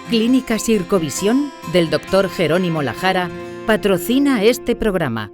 Clínica Sircovisión del Dr. Jerónimo Lajara patrocina este programa.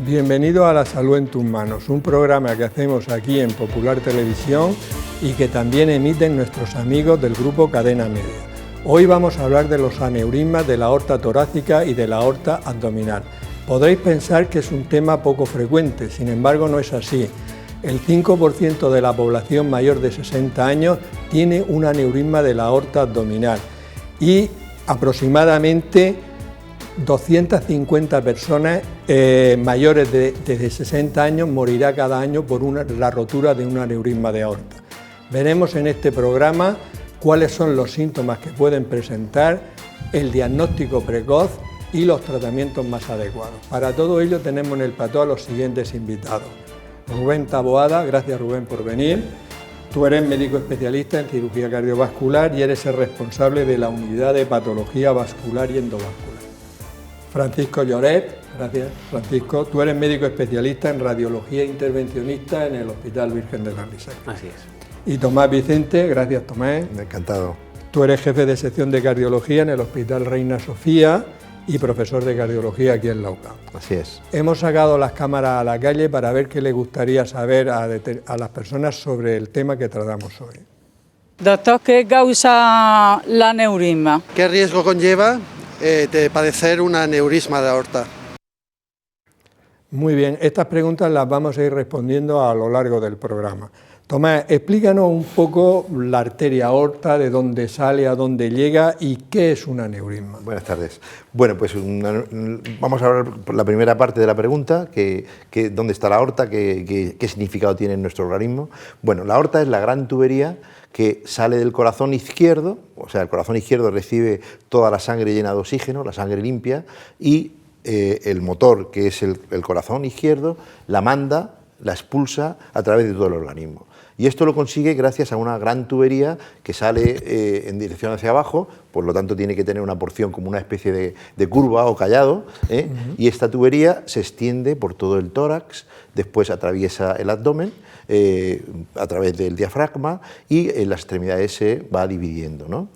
Bienvenido a La Salud en tus manos, un programa que hacemos aquí en Popular Televisión y que también emiten nuestros amigos del grupo Cadena Media. Hoy vamos a hablar de los aneurismas de la aorta torácica y de la aorta abdominal. Podréis pensar que es un tema poco frecuente, sin embargo no es así. El 5% de la población mayor de 60 años tiene un aneurisma de la aorta abdominal y aproximadamente 250 personas mayores de 60 años morirá cada año por la rotura de un aneurisma de aorta. Veremos en este programa cuáles son los síntomas que pueden presentar, el diagnóstico precoz y los tratamientos más adecuados. Para todo ello tenemos en el plató a los siguientes invitados. Rubén Taboada, gracias Rubén por venir. Tú eres médico especialista en cirugía cardiovascular y eres el responsable de la unidad de patología vascular y endovascular. Francisco Lloret, gracias Francisco, tú eres médico especialista en radiología intervencionista en el Hospital Virgen de las Risas. Así es. Y Tomás Vicente, gracias Tomás. Encantado. Tú eres jefe de sección de cardiología en el Hospital Reina Sofía y profesor de cardiología aquí en la UCAM. Así es. Hemos sacado las cámaras a la calle para ver qué les gustaría saber a las personas sobre el tema que tratamos hoy. Doctor, ¿qué causa la aneurisma? ¿Qué riesgo conlleva de padecer un aneurisma de aorta? Muy bien, estas preguntas las vamos a ir respondiendo a lo largo del programa. Tomás, explícanos un poco la arteria aorta, de dónde sale, a dónde llega y qué es un aneurisma. Buenas tardes. Bueno, pues vamos a hablar por la primera parte de la pregunta, que dónde está la aorta, qué significado tiene en nuestro organismo. Bueno, la aorta es la gran tubería que sale del corazón izquierdo, o sea, el corazón izquierdo recibe toda la sangre llena de oxígeno, la sangre limpia, y el motor, que es el corazón izquierdo, la manda, la expulsa a través de todo el organismo. Y esto lo consigue gracias a una gran tubería que sale en dirección hacia abajo, por lo tanto tiene que tener una porción como una especie de curva o callado, y esta tubería se extiende por todo el tórax, después atraviesa el abdomen, a través del diafragma, y en las extremidades se va dividiendo, ¿no?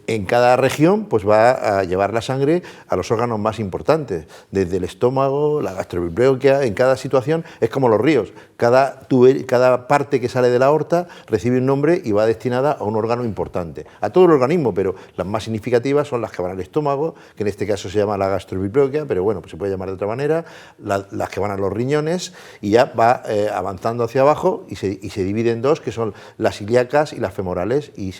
En cada región pues va a llevar la sangre a los órganos más importantes, desde el estómago, la gastroepipleoquia. En cada situación es como los ríos, cada parte que sale de la aorta recibe un nombre y va destinada a un órgano importante, a todo el organismo, pero las más significativas son las que van al estómago, que en este caso se llama la gastroepipleoquia, pero bueno, pues se puede llamar de otra manera, las que van a los riñones, y ya va avanzando hacia abajo y se divide en dos, que son las ilíacas y las femorales, y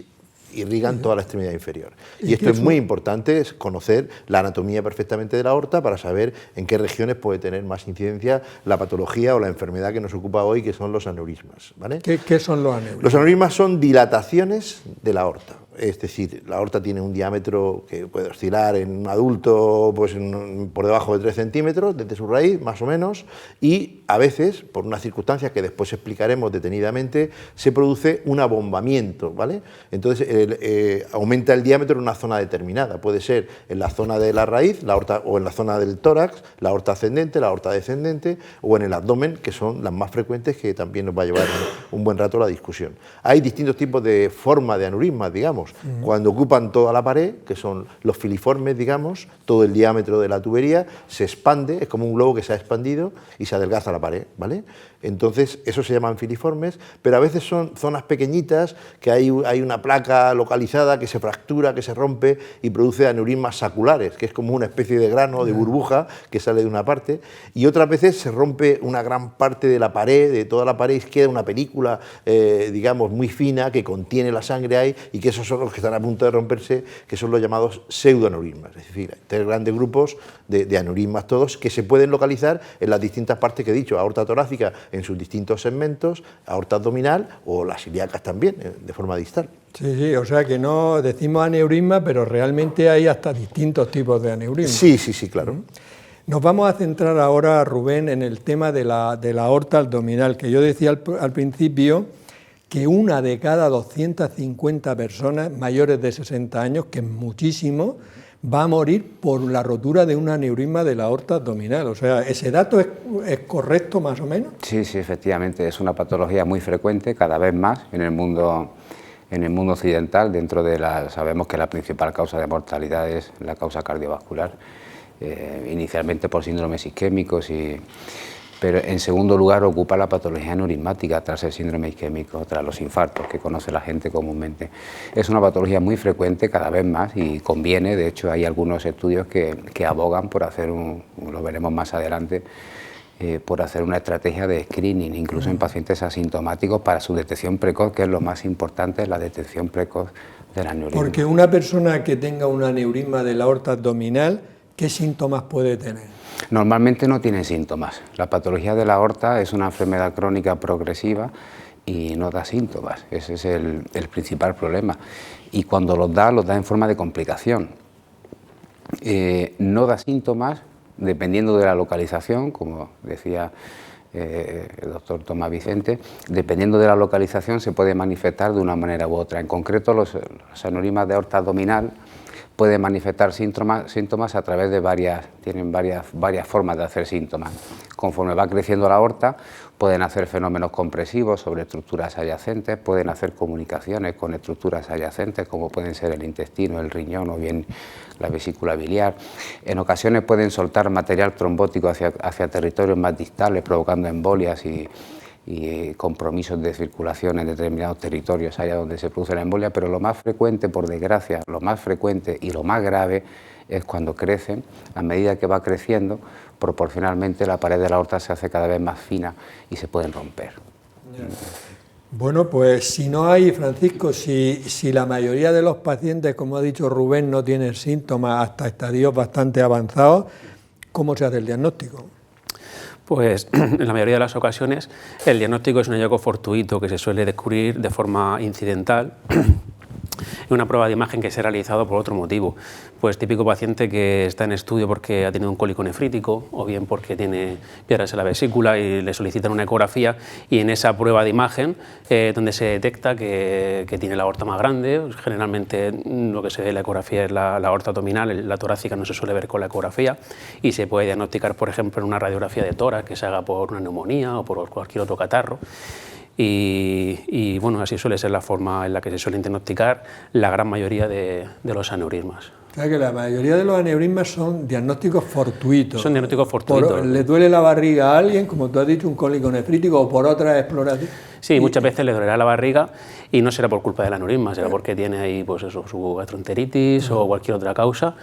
irrigan toda la extremidad inferior. Y esto es muy importante, es conocer la anatomía perfectamente de la aorta para saber en qué regiones puede tener más incidencia la patología o la enfermedad que nos ocupa hoy, que son los aneurismas, ¿vale? ¿Qué son los aneurismas? Los aneurismas son dilataciones de la aorta. Es decir, la aorta tiene un diámetro que puede oscilar en un adulto pues por debajo de 3 centímetros desde su raíz, más o menos, y a veces, por unas circunstancias que después explicaremos detenidamente, se produce un abombamiento, ¿vale? Entonces aumenta el diámetro en una zona determinada, puede ser en la zona de la raíz, la aorta, o en la zona del tórax, la aorta ascendente, la aorta descendente, o en el abdomen, que son las más frecuentes, que también nos va a llevar un buen rato la discusión. Hay distintos tipos de forma de aneurismas, digamos. Cuando ocupan toda la pared, que son los filiformes, digamos, todo el diámetro de la tubería se expande, es como un globo que se ha expandido y se adelgaza la pared, ¿vale? Entonces, eso se llaman filiformes, pero a veces son zonas pequeñitas, que hay una placa localizada que se fractura, que se rompe y produce aneurismas saculares, que es como una especie de grano, de burbuja que sale de una parte, y otras veces se rompe una gran parte de la pared, de toda la pared, y queda una película, digamos, muy fina, que contiene la sangre ahí, y que esos son los que están a punto de romperse, que son los llamados pseudoaneurismas, es decir, hay 3 grandes grupos de aneurismas todos que se pueden localizar en las distintas partes que he dicho, aorta torácica en sus distintos segmentos, aorta abdominal o las ilíacas también, de forma distal. Sí, o sea que no decimos aneurisma, pero realmente hay hasta distintos tipos de aneurismas. Sí, claro. Nos vamos a centrar ahora, Rubén, en el tema de la aorta abdominal, que yo decía al principio que 1 de cada 250 personas mayores de 60 años, que es muchísimo, va a morir por la rotura de un aneurisma de la aorta abdominal. O sea, ¿ese dato es correcto más o menos? Sí, efectivamente, es una patología muy frecuente, cada vez más en el mundo occidental. Sabemos que la principal causa de mortalidad es la causa cardiovascular, inicialmente por síndromes isquémicos, pero en segundo lugar ocupa la patología aneurismática tras el síndrome isquémico, tras los infartos que conoce la gente comúnmente. Es una patología muy frecuente, cada vez más, y conviene, de hecho hay algunos estudios que abogan por hacer lo veremos más adelante, por hacer una estrategia de screening, incluso en pacientes asintomáticos, para su detección precoz, que es lo más importante, la detección precoz del aneurisma. Porque una persona que tenga un aneurisma de la aorta abdominal, ¿qué síntomas puede tener? Normalmente no tiene síntomas. La patología de la aorta es una enfermedad crónica progresiva y no da síntomas. Ese es el principal problema. Y cuando los da en forma de complicación. No da síntomas dependiendo de la localización, como decía el doctor Tomás Vicente, dependiendo de la localización se puede manifestar de una manera u otra. En concreto, los aneurismas de aorta abdominal pueden manifestar síntomas a través de tienen varias formas de hacer síntomas. Conforme va creciendo la aorta, pueden hacer fenómenos compresivos sobre estructuras adyacentes, pueden hacer comunicaciones con estructuras adyacentes, como pueden ser el intestino, el riñón o bien la vesícula biliar. En ocasiones pueden soltar material trombótico hacia territorios más distales, provocando embolias y compromisos de circulación en determinados territorios allá donde se produce la embolia, pero lo más frecuente, por desgracia, lo más frecuente y lo más grave es cuando crecen. A medida que va creciendo, proporcionalmente la pared de la aorta se hace cada vez más fina y se pueden romper. Bueno, pues si no hay, Francisco, si la mayoría de los pacientes, como ha dicho Rubén, no tienen síntomas hasta estadios bastante avanzados, ¿cómo se hace el diagnóstico? Pues en la mayoría de las ocasiones el diagnóstico es un hallazgo fortuito que se suele descubrir de forma incidental en una prueba de imagen que se ha realizado por otro motivo. Pues típico paciente que está en estudio porque ha tenido un cólico nefrítico o bien porque tiene piedras en la vesícula y le solicitan una ecografía, y en esa prueba de imagen donde se detecta que tiene la aorta más grande. Generalmente lo que se ve en la ecografía es la aorta abdominal, la torácica no se suele ver con la ecografía, y se puede diagnosticar, por ejemplo, en una radiografía de tórax que se haga por una neumonía o por cualquier otro catarro. Y bueno, así suele ser la forma en la que se suelen diagnosticar la gran mayoría de los aneurismas. O sea que la mayoría de los aneurismas son diagnósticos fortuitos. Son diagnósticos fortuitos. ¿Le duele la barriga a alguien, como tú has dicho, un cólico nefrítico, o por otra exploración? Sí, muchas veces le dolerá la barriga y no será por culpa del aneurisma, será porque tiene ahí pues eso, su gastroenteritis o cualquier otra causa,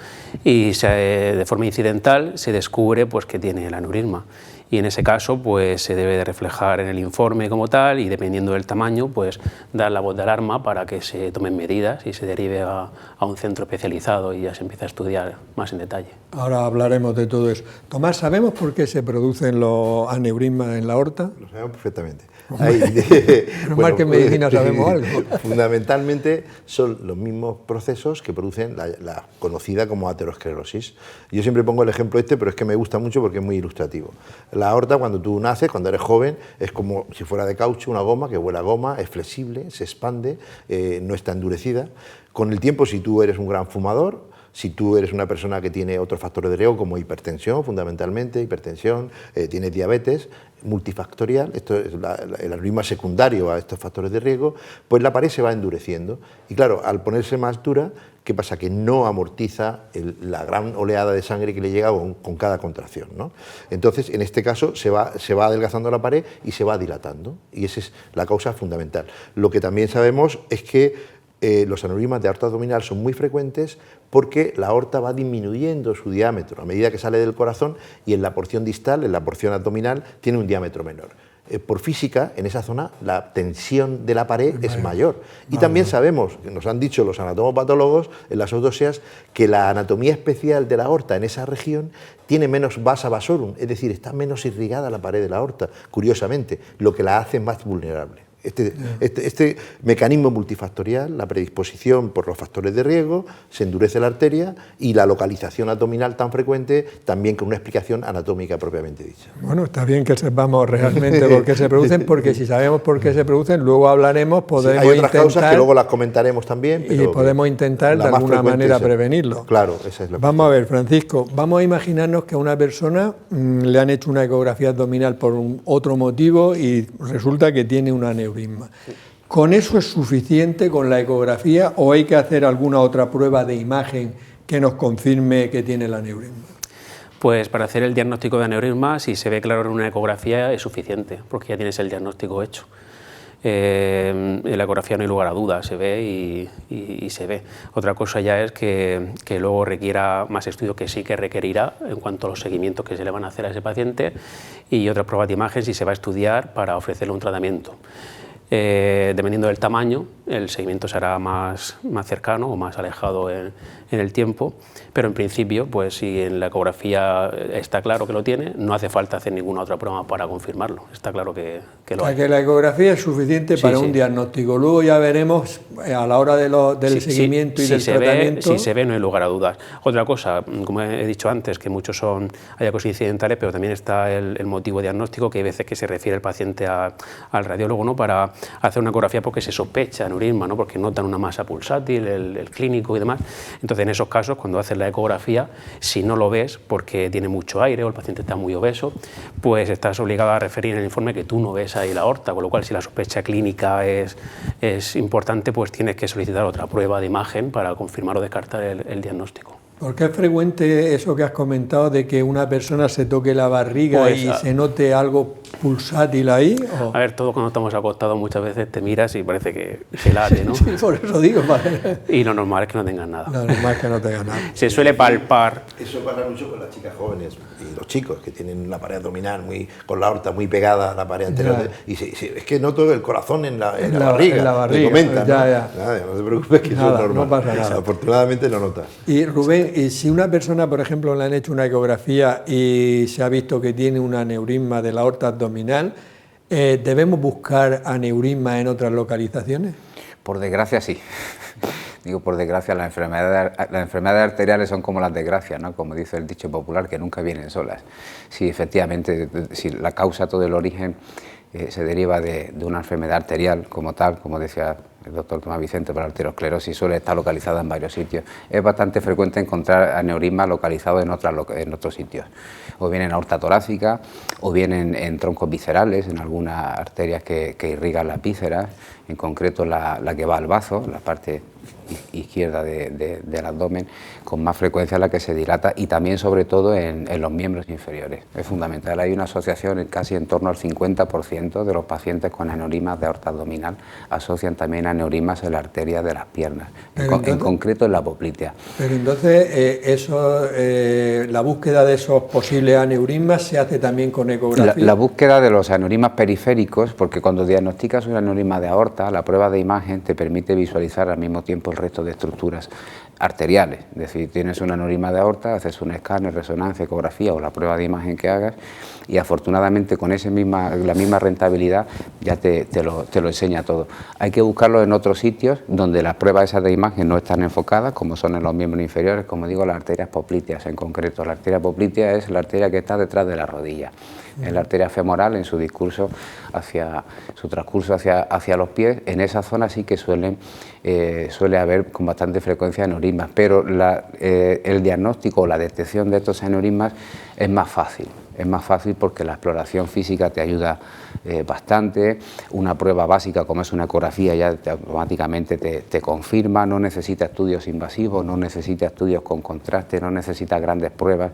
y de forma incidental se descubre pues que tiene el aneurisma. Y en ese caso pues se debe de reflejar en el informe como tal, y dependiendo del tamaño pues dar la voz de alarma para que se tomen medidas y se derive a un centro especializado y ya se empieza a estudiar más en detalle. Ahora hablaremos de todo eso. Tomás, ¿sabemos por qué se producen los aneurismas en la aorta? Lo sabemos perfectamente. Más que en medicina sabemos algo. Fundamentalmente son los mismos procesos que producen la conocida como aterosclerosis. Yo siempre pongo el ejemplo pero es que me gusta mucho porque es muy ilustrativo. La aorta, cuando tú naces, cuando eres joven, es como si fuera de caucho, una goma que huele a goma, es flexible, se expande, no está endurecida. Con el tiempo, si tú eres un gran fumador, si tú eres una persona que tiene otros factores de riesgo como hipertensión, fundamentalmente, tiene diabetes multifactorial, esto es el aneurisma secundario a estos factores de riesgo, pues la pared se va endureciendo. Y claro, al ponerse más dura, ¿qué pasa? Que no amortiza la gran oleada de sangre que le llega con cada contracción, ¿no? Entonces, en este caso, se va adelgazando la pared y se va dilatando. Y esa es la causa fundamental. Lo que también sabemos es que los aneurismas de aorta abdominal son muy frecuentes porque la aorta va disminuyendo su diámetro a medida que sale del corazón, y en la porción distal, en la porción abdominal, tiene un diámetro menor. por física, en esa zona la tensión de la pared es mayor. Y también sabemos, que nos han dicho los anatomopatólogos en las autopsias, que la anatomía especial de la aorta en esa región tiene menos vasa vasorum, es decir, está menos irrigada la pared de la aorta, curiosamente, lo que la hace más vulnerable. Este mecanismo multifactorial, la predisposición por los factores de riesgo, se endurece la arteria y la localización abdominal tan frecuente, también con una explicación anatómica propiamente dicha. Bueno, está bien que sepamos realmente por qué se producen, porque si sabemos por qué se producen, luego hablaremos, podemos hay otras causas que luego las comentaremos también. Pero y podemos intentar de alguna manera prevenirlo. Claro, esa es la Vamos a ver, Francisco, vamos a imaginarnos que a una persona le han hecho una ecografía abdominal por otro motivo y resulta que tiene un aneurisma. ¿Con eso es suficiente con la ecografía o hay que hacer alguna otra prueba de imagen que nos confirme que tiene el aneurisma? Pues para hacer el diagnóstico de aneurisma, si se ve claro en una ecografía es suficiente, porque ya tienes el diagnóstico hecho. En la ecografía no hay lugar a dudas, se ve y se ve. Otra cosa ya es que luego requiera más estudio, que sí que requerirá en cuanto a los seguimientos que se le van a hacer a ese paciente, y otras pruebas de imagen si se va a estudiar para ofrecerle un tratamiento. Dependiendo del tamaño, el seguimiento será más cercano o más alejado en el tiempo, pero en principio, pues si en la ecografía está claro que lo tiene, no hace falta hacer ninguna otra prueba para confirmarlo, está claro que lo hay. O sea, que la ecografía es suficiente para un diagnóstico, luego ya veremos a la hora del seguimiento y del tratamiento. Si se ve, no hay lugar a dudas. Otra cosa, como he dicho antes, que muchos son hallazgos incidentales, pero también está el motivo diagnóstico, que hay veces que se refiere el paciente al radiólogo, ¿no?, para hacer una ecografía porque se sospecha aneurisma, ¿no?, porque notan una masa pulsátil, el clínico y demás. Entonces, en esos casos, cuando haces la ecografía, si no lo ves porque tiene mucho aire o el paciente está muy obeso, pues estás obligado a referir en el informe que tú no ves ahí la aorta, con lo cual si la sospecha clínica es importante, pues tienes que solicitar otra prueba de imagen para confirmar o descartar el diagnóstico. ¿Por qué es frecuente eso que has comentado de que una persona se toque la barriga y se note algo pulsátil ahí? ¿O? A ver, todos cuando estamos acostados muchas veces te miras y parece que late, ¿no? Sí, por eso digo. Y lo normal es que no tengas nada. Lo normal es que no tengas nada. Se suele palpar. Eso pasa mucho con las chicas jóvenes y los chicos que tienen la pared abdominal con la aorta muy pegada a la pared anterior. Y es que noto el corazón en la barriga. En la barriga. Me comentan, ¿no? No te preocupes, que eso es normal. No pasa nada. Afortunadamente lo notas. Y Rubén, y si una persona, por ejemplo, le han hecho una ecografía y se ha visto que tiene un aneurisma de la aorta abdominal, ¿debemos buscar aneurisma en otras localizaciones? Por desgracia, sí. Digo, por desgracia, las enfermedades arteriales son como las desgracias, ¿no?, como dice el dicho popular, que nunca vienen solas. Sí, efectivamente, si la causa, todo el origen se deriva de una enfermedad arterial como tal, como decía el doctor Tomás Vicente, por la arteriosclerosis, suele estar localizada en varios sitios. Es bastante frecuente encontrar aneurismas localizados en otros sitios, o bien en aorta torácica, o bien en troncos viscerales, en algunas arterias que irrigan las vísceras, en concreto la que va al bazo, la parte izquierda del abdomen, con más frecuencia la que se dilata, y también sobre todo en los miembros inferiores. Es fundamental, hay una asociación casi en torno al 50% de los pacientes con aneurismas de aorta abdominal asocian también aneurismas en la arteria de las piernas, en concreto en la poplitea. Pero entonces la búsqueda de esos posibles aneurismas se hace también con ecografía. La búsqueda de los aneurismas periféricos, porque cuando diagnosticas un aneurisma de aorta, la prueba de imagen te permite visualizar al mismo tiempo el resto de estructuras arteriales. Es decir, tienes un aneurisma de aorta, haces un escáner, resonancia, ecografía o la prueba de imagen que hagas, y afortunadamente con la misma rentabilidad ya te lo enseña todo. Hay que buscarlo en otros sitios donde las pruebas esas de imagen no están enfocadas, como son en los miembros inferiores, como digo, las arterias poplíteas en concreto. La arteria poplitea es la arteria que está detrás de la rodilla. En la arteria femoral, en su transcurso hacia los pies, en esa zona sí que suele haber con bastante frecuencia aneurismas, pero el diagnóstico o la detección de estos aneurismas es más fácil. Es más fácil porque la exploración física te ayuda bastante. Una prueba básica como es una ecografía ya automáticamente te confirma, no necesita estudios invasivos, no necesita estudios con contraste, no necesita grandes pruebas.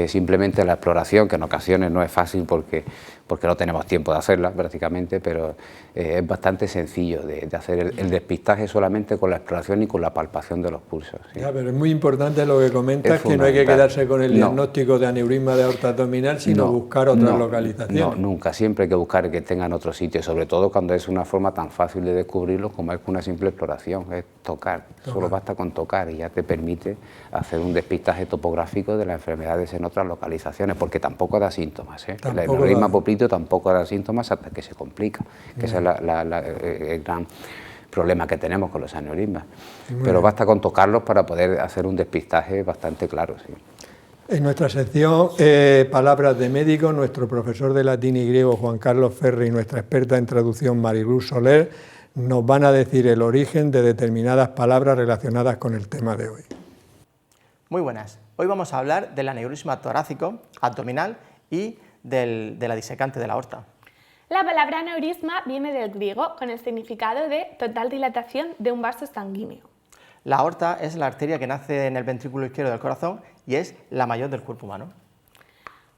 Simplemente la exploración, que en ocasiones no es fácil porque porque no tenemos tiempo de hacerla prácticamente, pero es bastante sencillo de hacer el despistaje solamente con la exploración y con la palpación de los pulsos. ¿Sí? Ya, pero es muy importante lo que comentas, que no hay que quedarse con el diagnóstico de aneurisma de aorta abdominal, sino buscar otras localizaciones. No, nunca, siempre hay que buscar que tengan otro sitio, sobre todo cuando es una forma tan fácil de descubrirlo como es con una simple exploración, es tocar. Solo basta con tocar y ya te permite hacer un despistaje topográfico de las enfermedades en otras localizaciones, porque tampoco da síntomas. El aneurisma popliteo tampoco da síntomas hasta que se complica, que ese es el gran problema que tenemos con los aneurismas. Pero basta con tocarlos para poder hacer un despistaje bastante claro. Sí. En nuestra sección Palabras de Médico, nuestro profesor de latín y griego Juan Carlos Ferri y nuestra experta en traducción Mariluz Soler nos van a decir el origen de determinadas palabras relacionadas con el tema de hoy. Muy buenas. Hoy vamos a hablar del aneurisma torácico, abdominal y de la disecante de la aorta. La palabra aneurisma viene del griego con el significado de total dilatación de un vaso sanguíneo. La aorta es la arteria que nace en el ventrículo izquierdo del corazón y es la mayor del cuerpo humano.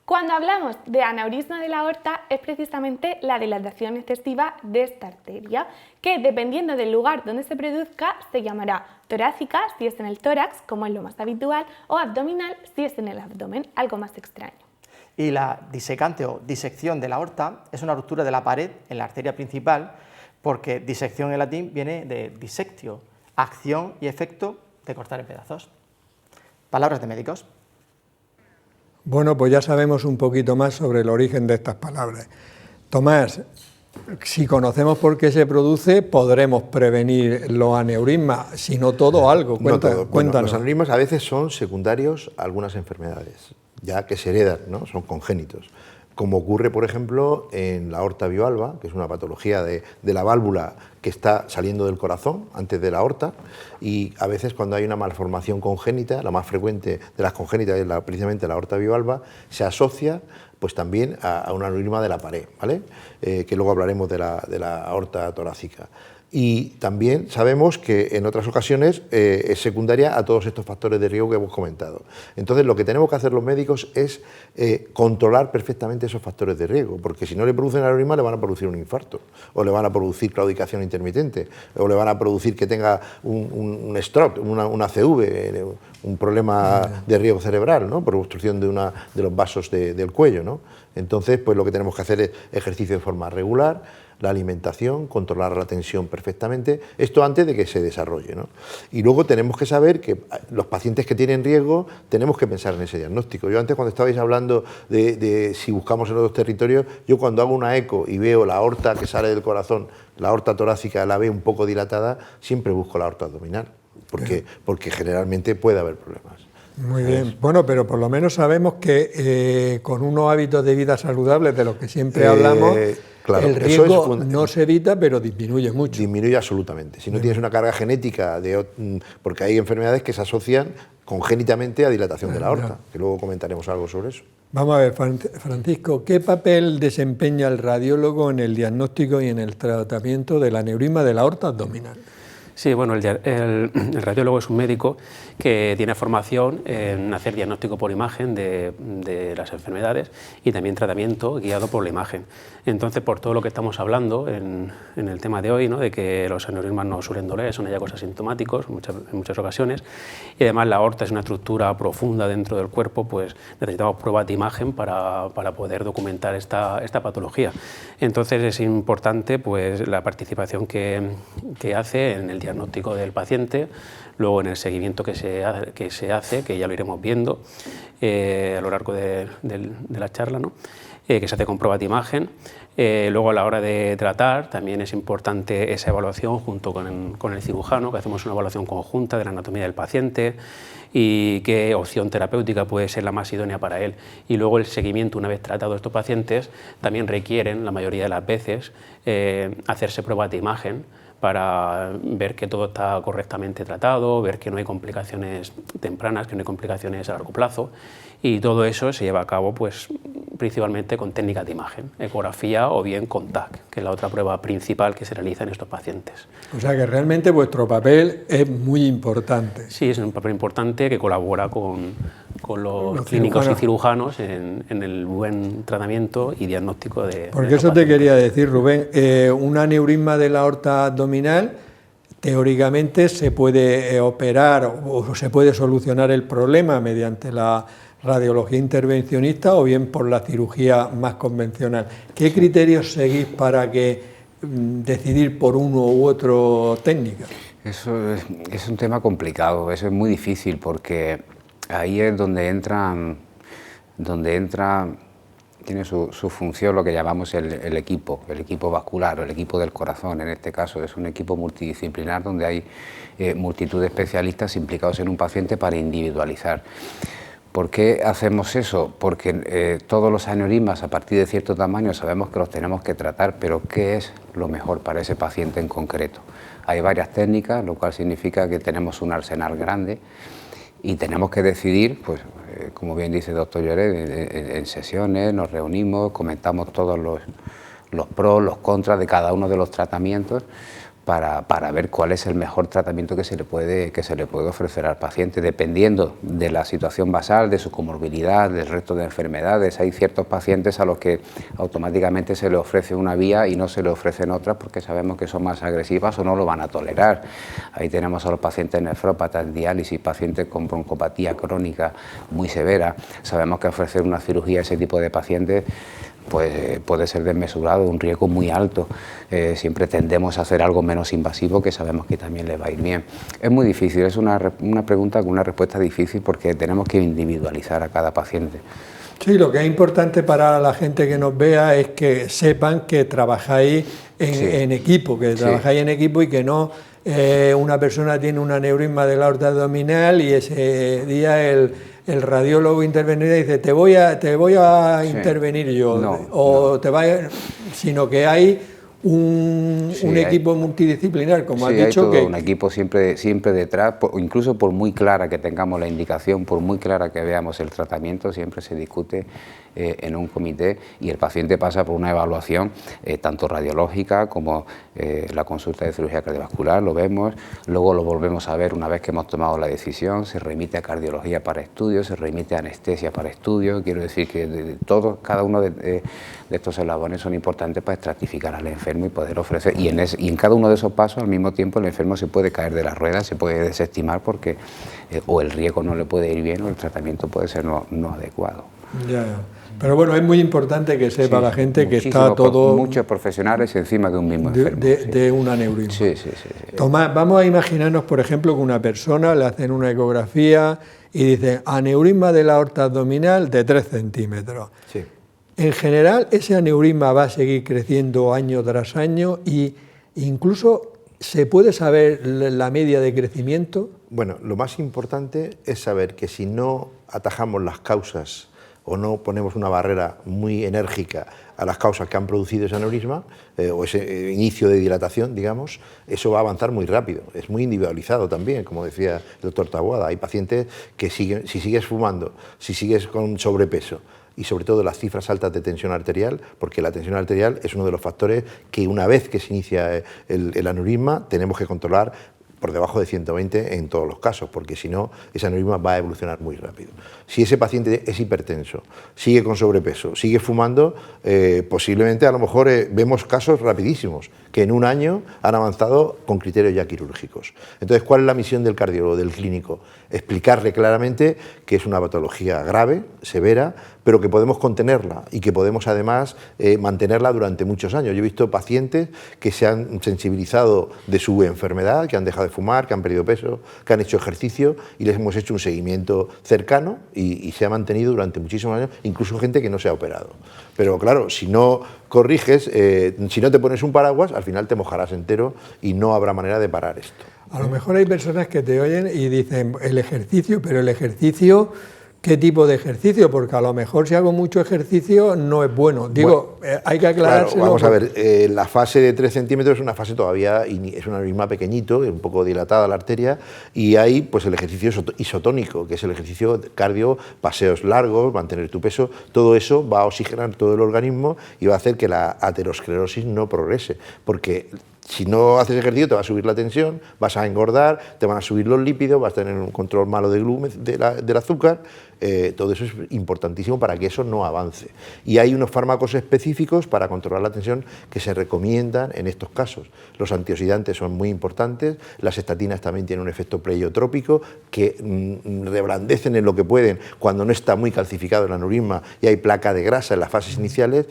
Cuando hablamos de aneurisma de la aorta es precisamente la dilatación excesiva de esta arteria, que dependiendo del lugar donde se produzca se llamará torácica si es en el tórax, como es lo más habitual, o abdominal si es en el abdomen, algo más extraño. Y la disecante o disección de la aorta es una ruptura de la pared en la arteria principal, porque disección en latín viene de dissectio, acción y efecto de cortar en pedazos. Palabras de médicos. Bueno, pues ya sabemos un poquito más sobre el origen de estas palabras. Tomás, si conocemos por qué se produce, podremos prevenir los aneurismas, si no todo, algo. Cuéntanos. Bueno, los aneurismas a veces son secundarios a algunas enfermedades, ya que se heredan, ¿no? Son congénitos. Como ocurre, por ejemplo, en la aorta bivalva, que es una patología de la válvula que está saliendo del corazón antes de la aorta, y a veces cuando hay una malformación congénita, la más frecuente de las congénitas es precisamente la aorta bivalva, se asocia pues también a un aneurisma de la pared, ¿vale? Que luego hablaremos de la aorta torácica. Y también sabemos que en otras ocasiones es secundaria a todos estos factores de riesgo que hemos comentado. Entonces lo que tenemos que hacer los médicos es controlar perfectamente esos factores de riesgo, porque si no le producen aneurisma le van a producir un infarto, o le van a producir claudicación intermitente, o le van a producir que tenga un stroke, una CV, un problema de riesgo cerebral, ¿no? Por obstrucción de los vasos del cuello, ¿no? Entonces, pues lo que tenemos que hacer es ejercicio de forma regular, la alimentación, controlar la tensión perfectamente, esto antes de que se desarrolle, ¿no? Y luego tenemos que saber que los pacientes que tienen riesgo tenemos que pensar en ese diagnóstico. Yo antes, cuando estabais hablando de si buscamos en otros territorios, yo cuando hago una eco y veo la aorta que sale del corazón, la aorta torácica la veo un poco dilatada, siempre busco la aorta abdominal, porque generalmente puede haber problemas. Muy bien, bueno, pero por lo menos sabemos que con unos hábitos de vida saludables de los que siempre hablamos, claro, el riesgo no se evita, pero disminuye mucho. Disminuye absolutamente. Si no tienes una carga genética, porque hay enfermedades que se asocian congénitamente a dilatación de la aorta, que luego comentaremos algo sobre eso. Vamos a ver, Francisco, ¿qué papel desempeña el radiólogo en el diagnóstico y en el tratamiento del aneurisma de la aorta abdominal? Sí, bueno, el radiólogo es un médico que tiene formación en hacer diagnóstico por imagen de las enfermedades y también tratamiento guiado por la imagen. Entonces, por todo lo que estamos hablando en el tema de hoy, ¿no? De que los aneurismas no suelen doler, son hallazgos asintomáticos en muchas ocasiones, y además la aorta es una estructura profunda dentro del cuerpo, pues necesitamos pruebas de imagen para poder documentar esta patología. Entonces es importante pues la participación que hace en el diagnóstico del paciente, luego en el seguimiento que se hace, que ya lo iremos viendo a lo largo de la charla, ¿no? Que se hace con pruebas de imagen. Luego a la hora de tratar también es importante esa evaluación junto con el cirujano, que hacemos una evaluación conjunta de la anatomía del paciente y qué opción terapéutica puede ser la más idónea para él. Y luego el seguimiento, una vez tratados estos pacientes, también requieren, la mayoría de las veces, hacerse pruebas de imagen para ver que todo está correctamente tratado, ver que no hay complicaciones tempranas, que no hay complicaciones a largo plazo, y todo eso se lleva a cabo pues, principalmente con técnicas de imagen, ecografía o bien con TAC, que es la otra prueba principal que se realiza en estos pacientes. O sea que realmente vuestro papel es muy importante. Sí, es un papel importante que colabora con los clínicos y cirujanos en el buen tratamiento y diagnóstico de... Porque eso te quería decir, Rubén, un aneurisma de la aorta abdominal teóricamente se puede operar o se puede solucionar el problema mediante la radiología intervencionista o bien por la cirugía más convencional. ¿Qué criterios seguís para decidir por uno u otro técnica? Eso es un tema complicado, eso es muy difícil porque ahí es donde entra, tiene su función lo que llamamos el equipo vascular o el equipo del corazón. En este caso es un equipo multidisciplinar donde hay multitud de especialistas implicados en un paciente para individualizar. ¿Por qué hacemos eso? Porque todos los aneurismas a partir de cierto tamaño sabemos que los tenemos que tratar, pero ¿qué es lo mejor para ese paciente en concreto? Hay varias técnicas, lo cual significa que tenemos un arsenal grande y tenemos que decidir, pues, como bien dice el doctor Lloret, en sesiones nos reunimos, comentamos todos los pros, los contras de cada uno de los tratamientos para ver cuál es el mejor tratamiento que se le puede ofrecer al paciente, dependiendo de la situación basal, de su comorbilidad, del resto de enfermedades. Hay ciertos pacientes a los que automáticamente se le ofrece una vía y no se le ofrecen otras porque sabemos que son más agresivas o no lo van a tolerar. Ahí tenemos a los pacientes nefrópatas en diálisis, pacientes con broncopatía crónica muy severa. Sabemos que ofrecer una cirugía a ese tipo de pacientes pues puede ser desmesurado, un riesgo muy alto. Siempre tendemos a hacer algo menos invasivo que sabemos que también le va a ir bien. Es muy difícil, es una pregunta con una respuesta difícil porque tenemos que individualizar a cada paciente. Sí, lo que es importante para la gente que nos vea es que sepan que trabajáis en equipo, y que no una persona tiene un aneurisma de la aorta abdominal y ese día el radiólogo intervenirá y dice te voy a intervenir yo, sino que hay un equipo multidisciplinar, como has dicho. Hay todo un equipo siempre detrás, incluso por muy clara que tengamos la indicación, por muy clara que veamos el tratamiento, siempre se discute en un comité y el paciente pasa por una evaluación tanto radiológica como la consulta de cirugía cardiovascular, lo vemos, luego lo volvemos a ver una vez que hemos tomado la decisión, se remite a cardiología para estudios, se remite a anestesia para estudios. Quiero decir que cada uno de estos eslabones son importantes para estratificar al enfermo y poder ofrecer, y en cada uno de esos pasos al mismo tiempo el enfermo se puede caer de las ruedas, se puede desestimar porque o el riesgo no le puede ir bien o el tratamiento puede ser no adecuado. Ya. Pero bueno, es muy importante que sepa la gente que está todo... Muchos profesionales encima de un mismo enfermo. De un aneurisma. Sí. Tomás, vamos a imaginarnos, por ejemplo, que una persona le hacen una ecografía y dicen aneurisma de la aorta abdominal de 3 centímetros. Sí. En general, ese aneurisma va a seguir creciendo año tras año e incluso se puede saber la media de crecimiento. Bueno, lo más importante es saber que si no atajamos las causas o no ponemos una barrera muy enérgica a las causas que han producido ese aneurisma o ese inicio de dilatación, digamos, eso va a avanzar muy rápido. Es muy individualizado también, como decía el doctor Taboada. Hay pacientes que si sigues fumando, si sigues con sobrepeso y sobre todo las cifras altas de tensión arterial, porque la tensión arterial es uno de los factores que una vez que se inicia el aneurisma tenemos que controlar por debajo de 120 en todos los casos, porque si no, ese aneurisma va a evolucionar muy rápido. Si ese paciente es hipertenso, sigue con sobrepeso, sigue fumando, posiblemente a lo mejor vemos casos rapidísimos, que en un año han avanzado con criterios ya quirúrgicos. Entonces, ¿cuál es la misión del cardiólogo, del clínico? Explicarle claramente que es una patología grave, severa, pero que podemos contenerla y que podemos además mantenerla durante muchos años. Yo he visto pacientes que se han sensibilizado de su enfermedad, que han dejado de fumar, que han perdido peso, que han hecho ejercicio y les hemos hecho un seguimiento cercano y se ha mantenido durante muchísimos años, incluso gente que no se ha operado. Pero claro, si no corriges, si no te pones un paraguas, al final te mojarás entero y no habrá manera de parar esto. A lo mejor hay personas que te oyen y dicen el ejercicio, pero el ejercicio, ¿qué tipo de ejercicio? Porque a lo mejor si hago mucho ejercicio no es bueno. Digo, hay que aclarárselo. Claro, vamos a ver, la fase de 3 centímetros es una fase todavía, es un aneurisma pequeñito, un poco dilatada la arteria, y hay pues el ejercicio isotónico, que es el ejercicio cardio, paseos largos, mantener tu peso, todo eso va a oxigenar todo el organismo y va a hacer que la aterosclerosis no progrese, porque si no haces ejercicio te va a subir la tensión, vas a engordar, te van a subir los lípidos, vas a tener un control malo del azúcar, todo eso es importantísimo para que eso no avance. Y hay unos fármacos específicos para controlar la tensión que se recomiendan en estos casos. Los antioxidantes son muy importantes, las estatinas también tienen un efecto pleiotrópico que reblandecen en lo que pueden cuando no está muy calcificado el aneurisma y hay placa de grasa en las fases iniciales.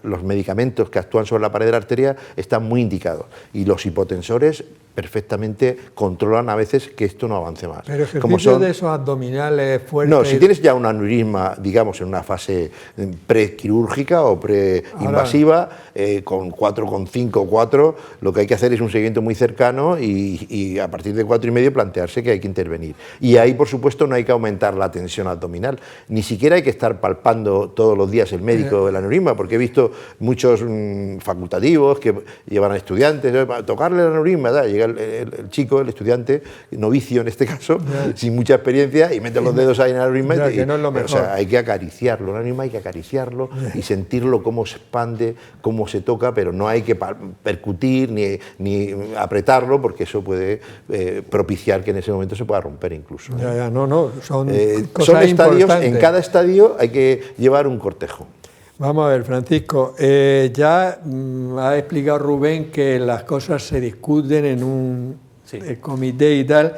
Los medicamentos que actúan sobre la pared de la arteria están muy indicados y los hipotensores perfectamente controlan a veces que esto no avance más. Pero ejercicios de esos abdominales fuertes... No, si tienes ya un aneurisma, digamos, en una fase prequirúrgica o preinvasiva, con 4,5 o 4, lo que hay que hacer es un seguimiento muy cercano y a partir de 4,5 plantearse que hay que intervenir. Y ahí, por supuesto, no hay que aumentar la tensión abdominal. Ni siquiera hay que estar palpando todos los días el médico el aneurisma, porque he visto muchos facultativos que llevan a estudiantes, tocarle el aneurisma, llega el chico, el estudiante, novicio en este caso, sin mucha experiencia, y mete los dedos ahí en el aneurisma. Que no es lo mejor. O sea, hay que acariciarlo, el aneurisma hay que acariciarlo y sentirlo cómo se expande, cómo se toca, pero no hay que percutir ni apretarlo, porque eso puede propiciar que en ese momento se pueda romper incluso. Son estadios, en cada estadio hay que llevar un cortejo. Vamos a ver, Francisco, ya ha explicado Rubén que las cosas se discuten en un comité y tal,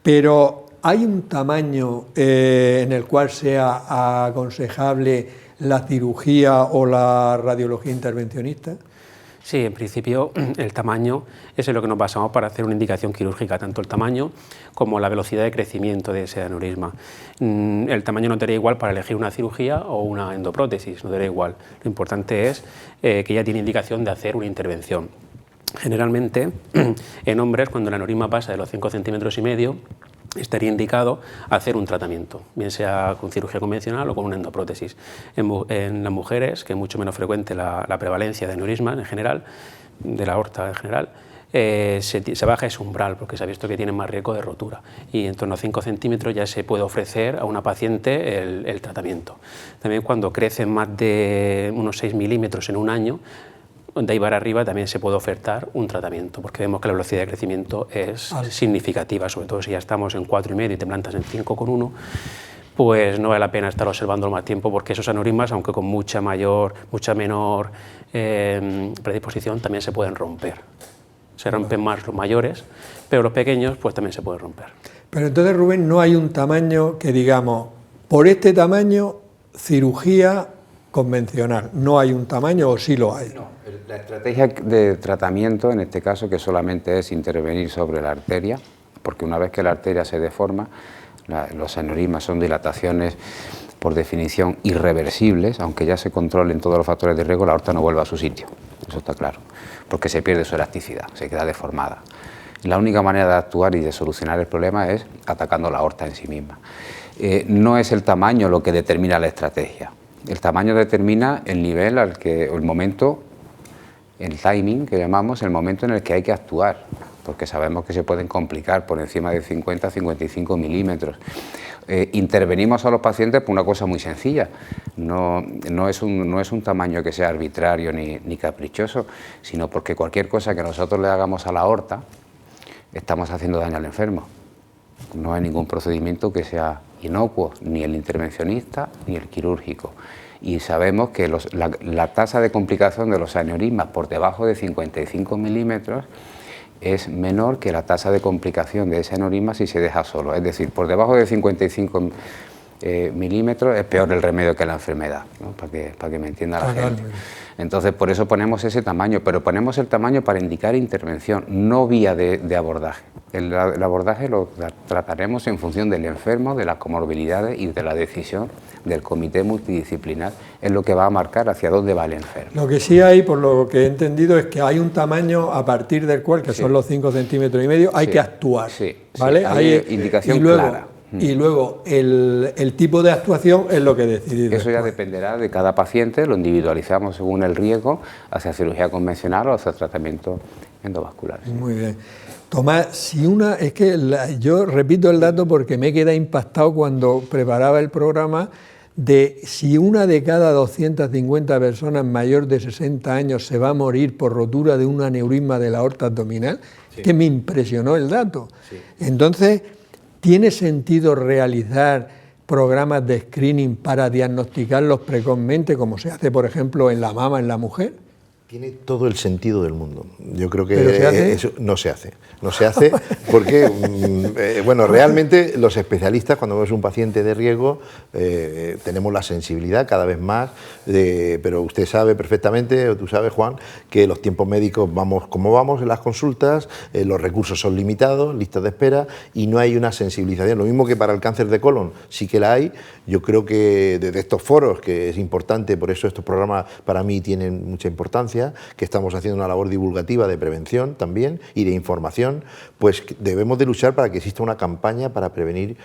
pero ¿hay un tamaño en el cual sea aconsejable la cirugía o la radiología intervencionista? Sí, en principio el tamaño es en lo que nos basamos para hacer una indicación quirúrgica, tanto el tamaño como la velocidad de crecimiento de ese aneurisma. El tamaño no te da igual para elegir una cirugía o una endoprótesis, no te da igual. Lo importante es que ya tiene indicación de hacer una intervención. Generalmente, en hombres, cuando el aneurisma pasa de los 5,5 centímetros, estaría indicado hacer un tratamiento, bien sea con cirugía convencional o con una endoprótesis. En las mujeres, que es mucho menos frecuente la prevalencia de aneurismas en general, de la aorta en general, se baja ese umbral porque se ha visto que tienen más riesgo de rotura y en torno a 5 centímetros ya se puede ofrecer a una paciente el tratamiento. También cuando crecen más de unos 6 milímetros en un año, de ahí para arriba también se puede ofertar un tratamiento, porque vemos que la velocidad de crecimiento es significativa, sobre todo si ya estamos en 4,5 y te plantas en 5,1, pues no vale la pena estar observando más tiempo, porque esos aneurismas, aunque con mucha menor predisposición, también se pueden romper. Se rompen más los mayores, pero los pequeños pues también se pueden romper. Pero entonces, Rubén, no hay un tamaño que digamos, por este tamaño, cirugía convencional. ¿No hay un tamaño o sí lo hay? No, la estrategia de tratamiento, en este caso, que solamente es intervenir sobre la arteria, porque una vez que la arteria se deforma, los aneurismas son dilataciones por definición irreversibles, aunque ya se controlen todos los factores de riesgo, la aorta no vuelve a su sitio, eso está claro, porque se pierde su elasticidad, se queda deformada. La única manera de actuar y de solucionar el problema es atacando la aorta en sí misma. No es el tamaño lo que determina la estrategia. El tamaño determina el nivel al que, el momento, el timing que llamamos, el momento en el que hay que actuar, porque sabemos que se pueden complicar por encima de 50-55 milímetros. Intervenimos a los pacientes por una cosa muy sencilla, no es un tamaño que sea arbitrario ni caprichoso, sino porque cualquier cosa que nosotros le hagamos a la aorta, estamos haciendo daño al enfermo. No hay ningún procedimiento que sea inocuo, ni el intervencionista ni el quirúrgico. Y sabemos que la tasa de complicación de los aneurismas por debajo de 55 milímetros es menor que la tasa de complicación de ese aneurisma si se deja solo. Es decir, por debajo de 55 milímetros es peor el remedio que la enfermedad, ¿no? para que me entienda la gente. Entonces, por eso ponemos ese tamaño, pero ponemos el tamaño para indicar intervención, no vía de abordaje. El abordaje lo trataremos en función del enfermo, de las comorbilidades y de la decisión del comité multidisciplinar, es lo que va a marcar hacia dónde va el enfermo. Lo que sí hay, por lo que he entendido, es que hay un tamaño a partir del cual, que son los 5,5 centímetros, hay que actuar. ¿vale? Hay indicación clara. Y luego el tipo de actuación es lo que decidimos. Eso ya dependerá de cada paciente, lo individualizamos según el riesgo, hacia cirugía convencional o hacia tratamiento endovascular. Muy bien. Tomás, yo repito el dato porque me queda impactado cuando preparaba el programa, de si una de cada 250 personas mayor de 60 años se va a morir por rotura de un aneurisma de la aorta abdominal, que me impresionó el dato. Entonces, ¿tiene sentido realizar programas de screening para diagnosticarlos precozmente, como se hace, por ejemplo, en la mama en la mujer? Tiene todo el sentido del mundo. Yo creo que ¿Pero se hace? eso no se hace. No se hace porque, bueno, realmente los especialistas, cuando vemos un paciente de riesgo, tenemos la sensibilidad cada vez más, pero usted sabe perfectamente, o tú sabes, Juan, que los tiempos médicos vamos como vamos en las consultas, los recursos son limitados, listas de espera, y no hay una sensibilización. Lo mismo que para el cáncer de colon, sí que la hay. Yo creo que desde estos foros, que es importante, por eso estos programas para mí tienen mucha importancia, que estamos haciendo una labor divulgativa de prevención también y de información, pues debemos de luchar para que exista una campaña para prevenir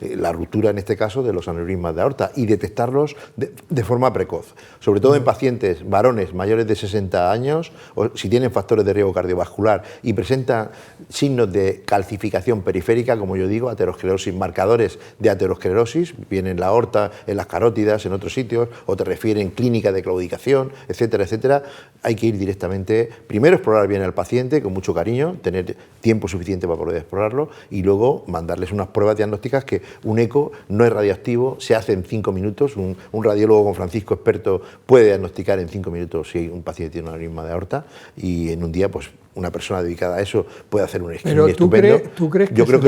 la ruptura, en este caso, de los aneurismas de aorta y detectarlos de forma precoz, sobre todo en pacientes varones mayores de 60 años, o si tienen factores de riesgo cardiovascular y presentan signos de calcificación periférica, como yo digo, aterosclerosis, marcadores de aterosclerosis, bien en la aorta, en las carótidas, en otros sitios, o te refieren clínica de claudicación, etcétera, etcétera. Hay que ir directamente, primero explorar bien al paciente con mucho cariño, tener tiempo suficiente para poder explorarlo y luego mandarles unas pruebas diagnósticas que un eco no es radioactivo, se hace en 5 minutos, un radiólogo como Francisco, experto, puede diagnosticar en 5 minutos si un paciente tiene un aneurisma de aorta y en un día pues una persona dedicada a eso puede hacer un screening estupendo. ¿Tú crees que, yo creo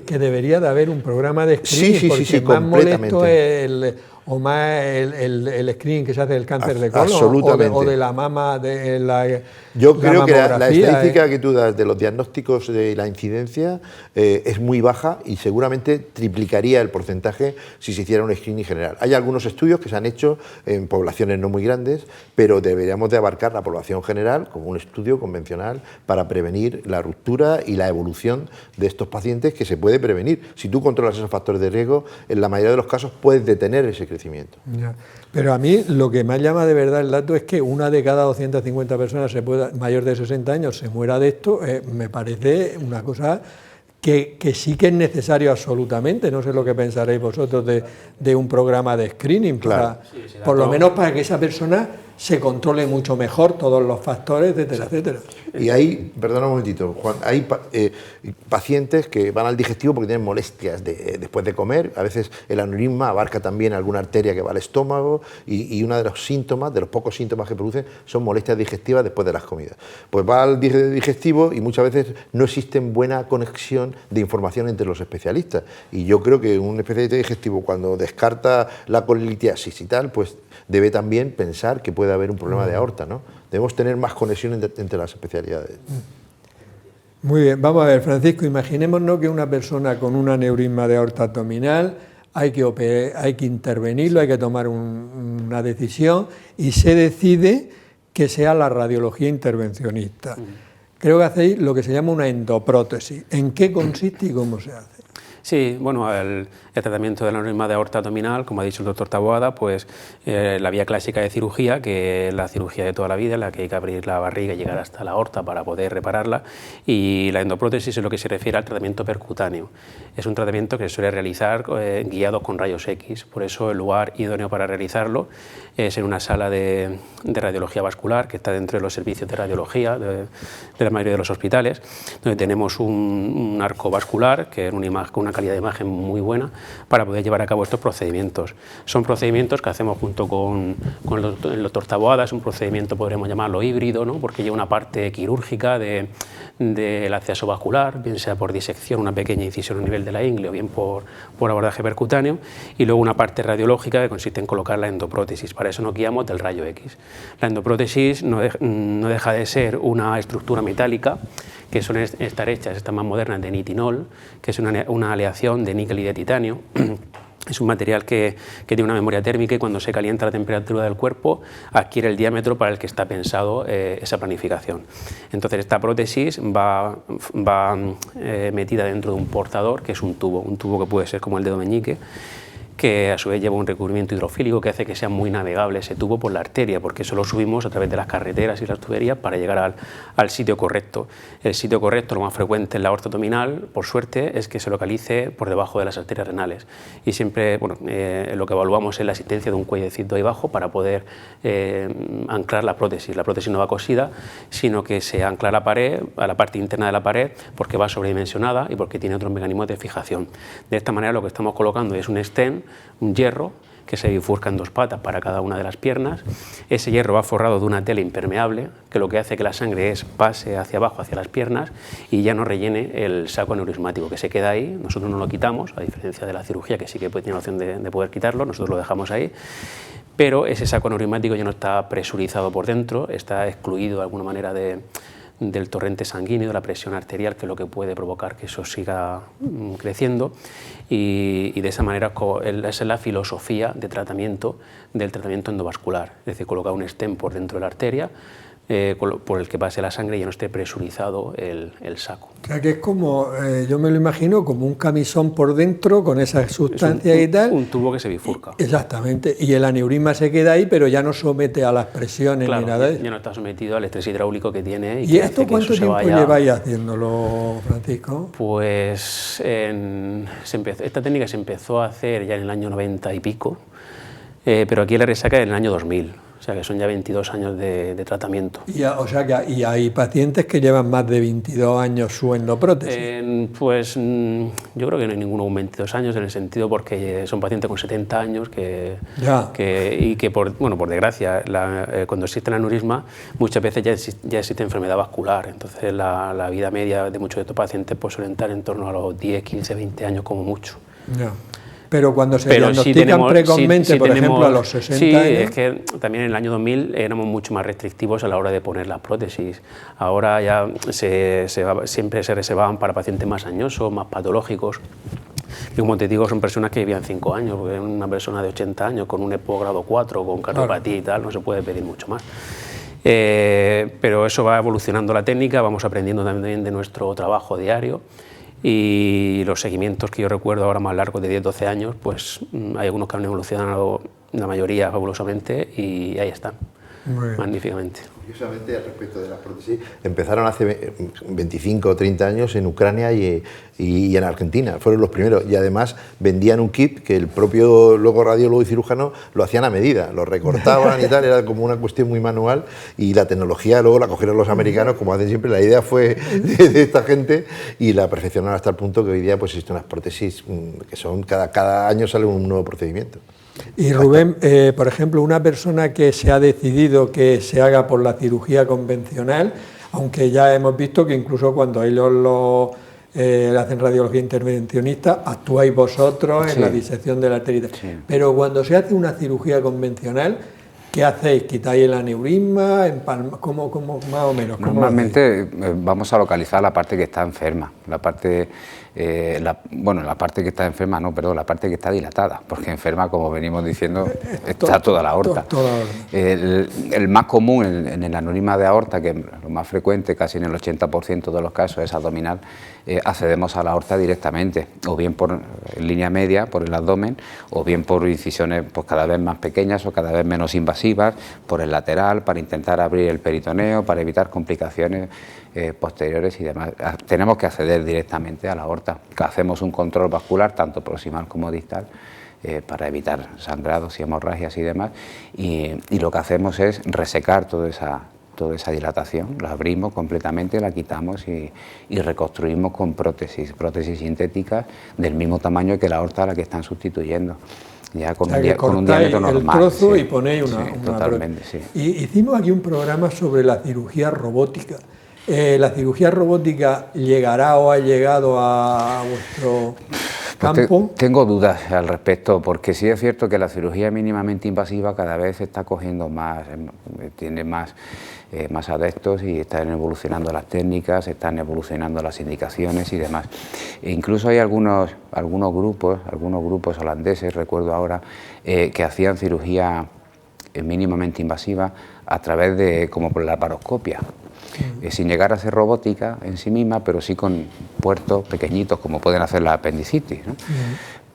que debería de haber un programa de screening? Sí, más completamente. Molesto o más el screening que se hace del cáncer de colon absolutamente. O de la mama, de la Yo creo que la mamografía, estadística que tú das de los diagnósticos de la incidencia es muy baja y seguramente triplicaría el porcentaje si se hiciera un screening general. Hay algunos estudios que se han hecho en poblaciones no muy grandes, pero deberíamos de abarcar la población general como un estudio convencional para prevenir la ruptura y la evolución de estos pacientes, que se puede prevenir. Si tú controlas esos factores de riesgo, en la mayoría de los casos puedes detener ese crecimiento. Ya. Pero a mí lo que más llama de verdad el dato es que una de cada 250 personas mayor de 60 años se muera de esto. Me parece una cosa que sí que es necesario absolutamente. No sé lo que pensaréis vosotros de un programa de screening, claro. por lo menos para que esa persona se controle mucho mejor todos los factores, etcétera, etcétera. Y hay, perdona un momentito, Juan, hay pacientes que van al digestivo porque tienen molestias después de comer. A veces el aneurisma abarca también alguna arteria que va al estómago y uno de los síntomas, de los pocos síntomas que producen, son molestias digestivas después de las comidas. Pues va al digestivo y muchas veces no existe buena conexión de información entre los especialistas. Y yo creo que un especialista digestivo, cuando descarta la colelitiasis y tal, pues debe también pensar que puede haber un problema de aorta, ¿no? Debemos tener más conexión entre las especialidades. Muy bien, vamos a ver, Francisco, imaginémonos que una persona con un aneurisma de aorta abdominal hay que intervenirlo, hay que tomar una decisión y se decide que sea la radiología intervencionista. Creo que hacéis lo que se llama una endoprótesis. ¿En qué consiste y cómo se hace? Sí, bueno, el tratamiento del aneurisma de aorta abdominal, como ha dicho el doctor Taboada, pues la vía clásica de cirugía, que es la cirugía de toda la vida, en la que hay que abrir la barriga y llegar hasta la aorta para poder repararla, y la endoprótesis es lo que se refiere al tratamiento percutáneo. Es un tratamiento que se suele realizar guiado con rayos X, por eso el lugar idóneo para realizarlo es en una sala de radiología vascular, que está dentro de los servicios de radiología de la mayoría de los hospitales, donde tenemos un arco vascular, que es una calidad de imagen muy buena para poder llevar a cabo estos procedimientos. Son procedimientos que hacemos junto con el doctor Taboada. Es un procedimiento, podríamos llamarlo híbrido, ¿no? Porque lleva una parte quirúrgica del acceso vascular, bien sea por disección, una pequeña incisión a nivel de la ingle, o bien por abordaje percutáneo, y luego una parte radiológica que consiste en colocar la endoprótesis. Para eso nos guiamos del rayo X. La endoprótesis no deja de ser una estructura metálica que suelen estar hechas, estas más modernas, de nitinol, que es una aleación de níquel y de titanio. Es un material que tiene una memoria térmica y cuando se calienta la temperatura del cuerpo adquiere el diámetro para el que está pensado esa planificación. Entonces esta prótesis va metida dentro de un portador, que es un tubo que puede ser como el dedo meñique, que a su vez lleva un recubrimiento hidrofílico que hace que sea muy navegable ese tubo por la arteria, porque eso lo subimos a través de las carreteras y las tuberías para llegar al sitio correcto. El sitio correcto, lo más frecuente en la aorta abdominal, por suerte, es que se localice por debajo de las arterias renales. Y siempre, bueno, lo que evaluamos es la existencia de un cuellecito ahí abajo para poder anclar la prótesis. La prótesis no va cosida, sino que se ancla a la pared, a la parte interna de la pared, porque va sobredimensionada y porque tiene otros mecanismos de fijación. De esta manera lo que estamos colocando es un stent, un hierro, que se bifurca en 2 patas para cada una de las piernas. Ese hierro va forrado de una tela impermeable, que lo que hace que la sangre pase hacia abajo, hacia las piernas, y ya no rellene el saco aneurismático, que se queda ahí. Nosotros no lo quitamos, a diferencia de la cirugía, que sí que tiene la opción de poder quitarlo, nosotros lo dejamos ahí. Pero ese saco aneurismático ya no está presurizado por dentro, está excluido de alguna manera del torrente sanguíneo, de la presión arterial, que es lo que puede provocar que eso siga creciendo, y de esa manera esa es la filosofía de tratamiento del tratamiento endovascular, es decir, colocar un stent por dentro de la arteria por el que pase la sangre y ya no esté presurizado el saco. O sea que es como, yo me lo imagino como un camisón por dentro con esas sustancias y tal. Un tubo que se bifurca. Exactamente, y el aneurisma se queda ahí, pero ya no somete a las presiones, claro, ni nada de eso. Ya no está sometido al estrés hidráulico que tiene. ¿Y esto cuánto tiempo lleváis haciéndolo, Francisco? Pues esta técnica se empezó a hacer ya en el año 90 y pico, pero aquí la resaca en el año 2000. O sea que son ya 22 años de tratamiento. Y hay pacientes que llevan más de 22 años subiendo prótesis. Pues yo creo que no hay ninguno con 22 años, en el sentido porque son pacientes con 70 años y que por desgracia, cuando existe el aneurisma, muchas veces ya existe enfermedad vascular. Entonces la vida media de muchos de estos pacientes pues, suelen estar en torno a los 10, 15, 20 años como mucho. Ya. Pero cuando se diagnostican precozmente, por ejemplo, a los 60 años... Sí, es que también en el año 2000 éramos mucho más restrictivos a la hora de poner las prótesis. Ahora ya siempre se reservaban para pacientes más añosos, más patológicos. Y como te digo, son personas que vivían 5 años, porque una persona de 80 años con un EPO grado 4, con cardiopatía y tal, no se puede pedir mucho más. Pero eso va evolucionando la técnica, vamos aprendiendo también de nuestro trabajo diario. Y los seguimientos que yo recuerdo ahora más largos de 10-12 años, pues hay algunos que han evolucionado, la mayoría fabulosamente, y ahí están, magníficamente. Curiosamente, al respecto de las prótesis, empezaron hace 25 o 30 años en Ucrania y en Argentina, fueron los primeros, y además vendían un kit que el propio luego radiólogo y cirujano lo hacían a medida, lo recortaban y tal, era como una cuestión muy manual, y la tecnología luego la cogieron los americanos, como hacen siempre, la idea fue de esta gente, y la perfeccionaron hasta el punto que hoy día pues existen unas prótesis que son, cada año sale un nuevo procedimiento. Y Rubén, por ejemplo, una persona que se ha decidido que se haga por la cirugía convencional, aunque ya hemos visto que incluso cuando ellos hacen radiología intervencionista, actuáis vosotros en la disección de la arteria. Sí. Pero cuando se hace una cirugía convencional, ¿qué hacéis? ¿Quitáis el aneurisma? ¿Cómo más o menos? Normalmente vamos a localizar la parte que está enferma, la parte que está enferma, la parte que está dilatada, porque enferma, como venimos diciendo, está toda la aorta. El más común en el aneurisma de aorta, que es lo más frecuente, casi en el 80% de los casos es abdominal, accedemos a la aorta directamente, o bien por línea media, por el abdomen, o bien por incisiones pues, cada vez más pequeñas o cada vez menos invasivas, por el lateral, para intentar abrir el peritoneo, para evitar complicaciones posteriores y demás. Tenemos que acceder directamente a la aorta. Hacemos un control vascular, tanto proximal como distal, para evitar sangrados y hemorragias y demás, y lo que hacemos es resecar toda esa dilatación, la abrimos completamente, la quitamos y reconstruimos con prótesis sintéticas del mismo tamaño que la aorta a la que están sustituyendo. Ya con un diámetro normal. El trozo y ponéis una totalmente, prótesis. Y hicimos aquí un programa sobre la cirugía robótica. ¿La cirugía robótica llegará o ha llegado a vuestro campo? Tengo dudas al respecto, porque sí es cierto que la cirugía mínimamente invasiva cada vez está cogiendo más, tiene más adeptos, y están evolucionando las técnicas, están evolucionando las indicaciones y demás. E incluso hay algunos grupos holandeses, recuerdo ahora, que hacían cirugía mínimamente invasiva a través de, como por la laparoscopia. Sin llegar a ser robótica en sí misma, pero sí con puertos pequeñitos, como pueden hacer la apendicitis, ¿no?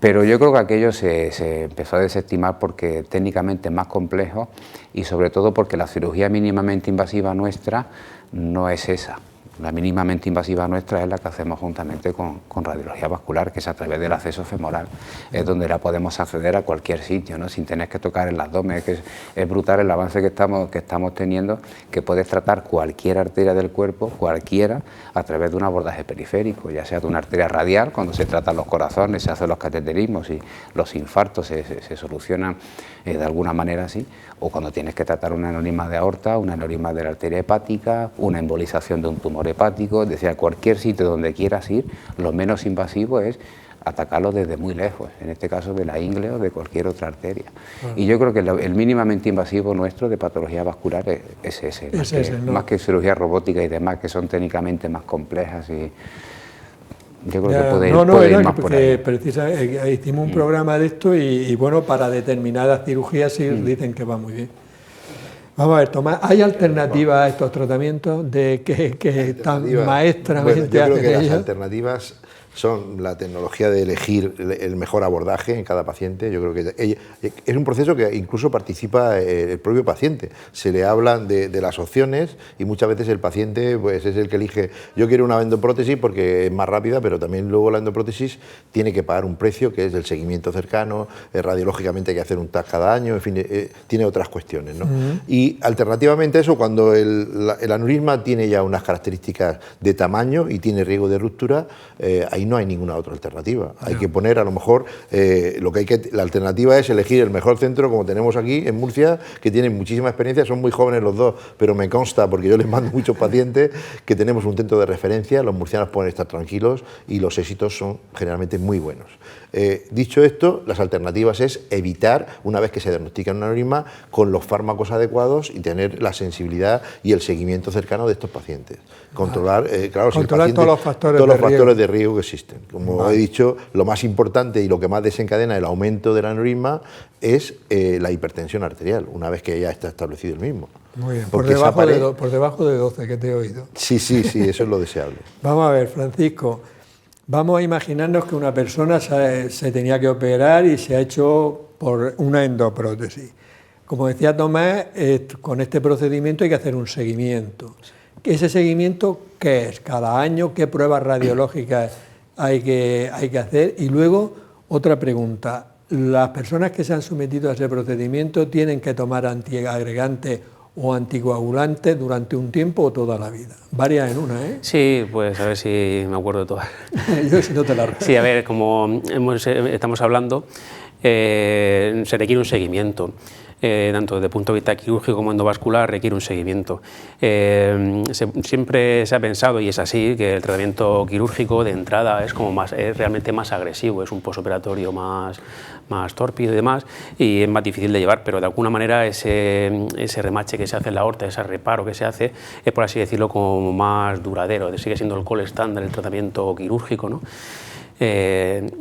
Pero yo creo que aquello se empezó a desestimar porque técnicamente es más complejo y sobre todo porque la cirugía mínimamente invasiva nuestra no es esa. La mínimamente invasiva nuestra es la que hacemos juntamente con radiología vascular, que es a través del acceso femoral, es donde la podemos acceder a cualquier sitio, ¿no? Sin tener que tocar el abdomen. Es brutal el avance que estamos teniendo, que puedes tratar cualquier arteria del cuerpo, cualquiera, a través de un abordaje periférico, ya sea de una arteria radial, cuando se tratan los corazones, se hacen los cateterismos y los infartos se solucionan de alguna manera así, o cuando tienes que tratar un aneurisma de aorta, un aneurisma de la arteria hepática, una embolización de un tumor hepático, es decir, a cualquier sitio donde quieras ir, lo menos invasivo es atacarlo desde muy lejos, en este caso de la ingle o de cualquier otra arteria. Y yo creo que el mínimamente invasivo nuestro de patología vascular es ese, más que cirugía robótica y demás, que son técnicamente más complejas y yo creo que puede ir más por ahí. Precisamente hicimos un programa de esto y bueno, para determinadas cirugías sí dicen que va muy bien. Vamos a ver, Tomás, ¿hay alternativas a estos tratamientos que tan maestramente hacen ellos? Yo creo que las alternativas son la tecnología de elegir el mejor abordaje en cada paciente. Yo creo que es un proceso que incluso participa el propio paciente. Se le hablan de las opciones y muchas veces el paciente pues, es el que elige. Yo quiero una endoprótesis porque es más rápida, pero también luego la endoprótesis tiene que pagar un precio que es el seguimiento cercano, radiológicamente hay que hacer un TAC cada año, en fin, tiene otras cuestiones, ¿no? Y alternativamente a eso, cuando el aneurisma tiene ya unas características de tamaño y tiene riesgo de ruptura, ahí no hay ninguna otra alternativa. Hay que poner, a lo mejor, la alternativa es elegir el mejor centro, como tenemos aquí en Murcia, que tienen muchísima experiencia, son muy jóvenes los dos, pero me consta, porque yo les mando muchos pacientes, que tenemos un centro de referencia, los murcianos pueden estar tranquilos y los éxitos son generalmente muy buenos. Dicho esto, las alternativas es evitar, una vez que se diagnostica un aneurisma, con los fármacos adecuados y tener la sensibilidad y el seguimiento cercano de estos pacientes. Controlar, claro, controlar todos los factores de riesgo que existen. Como he dicho, lo más importante y lo que más desencadena el aumento del aneurisma es la hipertensión arterial, una vez que ya está establecido el mismo. Muy bien, por debajo de 12, que te he oído. Sí, eso es lo deseable. Vamos a ver, Francisco, vamos a imaginarnos que una persona se tenía que operar y se ha hecho por una endoprótesis. Como decía Tomás, con este procedimiento hay que hacer un seguimiento. ¿Ese seguimiento qué es? ¿Cada año? ¿Qué pruebas radiológicas hay que hacer? Y luego, otra pregunta, ¿las personas que se han sometido a ese procedimiento tienen que tomar antiagregantes o anticoagulantes durante un tiempo o toda la vida? Varias en una, ¿eh? Sí, pues a ver si me acuerdo de todas. Yo si no te la recuerdo. Sí, a ver, como estamos hablando, se requiere un seguimiento. Tanto desde el punto de vista quirúrgico como endovascular requiere un seguimiento. Siempre se ha pensado, y es así, que el tratamiento quirúrgico de entrada es realmente más agresivo, es un posoperatorio más tórpido y demás, y es más difícil de llevar, pero de alguna manera ese remache que se hace en la aorta, ese reparo que se hace, es, por así decirlo, como más duradero, sigue siendo el gold estándar el tratamiento quirúrgico, ¿no? En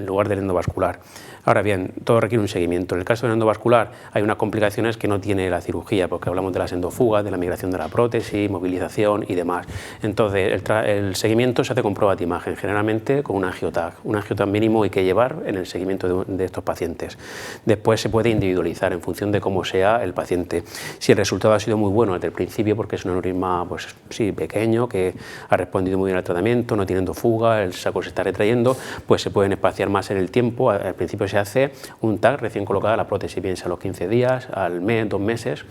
lugar del endovascular. Ahora bien, todo requiere un seguimiento. En el caso del endovascular hay unas complicaciones que no tiene la cirugía, porque hablamos de las endofugas, de la migración de la prótesis, movilización y demás. Entonces, el seguimiento se hace con pruebas de imagen, generalmente con un angiotag. Un angiotag mínimo hay que llevar en el seguimiento de estos pacientes. Después se puede individualizar en función de cómo sea el paciente. Si el resultado ha sido muy bueno desde el principio, porque es un aneurisma, pues sí, pequeño, que ha respondido muy bien al tratamiento, no tiene endofuga, el saco se está retrayendo, pues se pueden espaciar más en el tiempo. Al principio se hace un TAC recién colocada la prótesis, bien sea a los 15 días, al mes, 2 meses.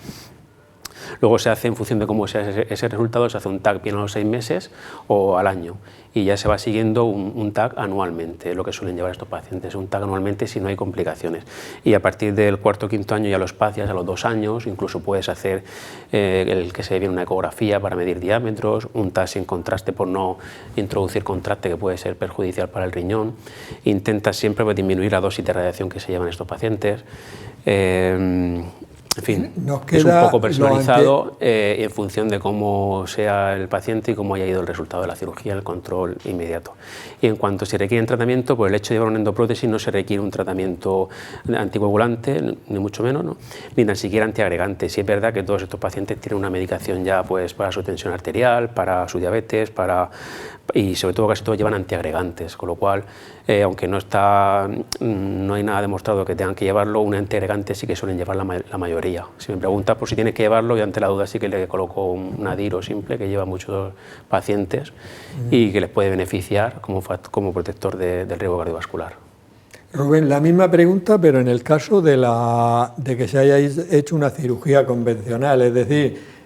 Luego se hace, en función de cómo sea ese resultado, se hace un TAC bien a los 6 meses o al año. Y ya se va siguiendo un TAC anualmente, lo que suelen llevar estos pacientes, un TAC anualmente si no hay complicaciones. Y a partir del 4º o 5º año ya lo espacias a los 2 años, incluso puedes hacer el que se viene una ecografía para medir diámetros, un TAC sin contraste por no introducir contraste que puede ser perjudicial para el riñón. Intentas siempre disminuir la dosis de radiación que se llevan estos pacientes. En fin, es un poco personalizado en función de cómo sea el paciente y cómo haya ido el resultado de la cirugía, el control inmediato. Y en cuanto se requiere tratamiento, por el hecho de llevar una endoprótesis no se requiere un tratamiento anticoagulante, ni mucho menos, ¿no? Ni tan siquiera antiagregante. Sí es verdad que todos estos pacientes tienen una medicación ya pues, para su tensión arterial, para su diabetes, para y sobre todo casi todos llevan antiagregantes, con lo cual, aunque no hay nada demostrado que tengan que llevarlo, un antiagregante sí que suelen llevar la mayoría. Si me preguntas por si tienes que llevarlo, yo ante la duda sí que le coloco un adiro simple que lleva muchos pacientes y que les puede beneficiar como protector del riesgo cardiovascular. Rubén, la misma pregunta, pero en el caso de que se hayáis hecho una cirugía convencional, es decir,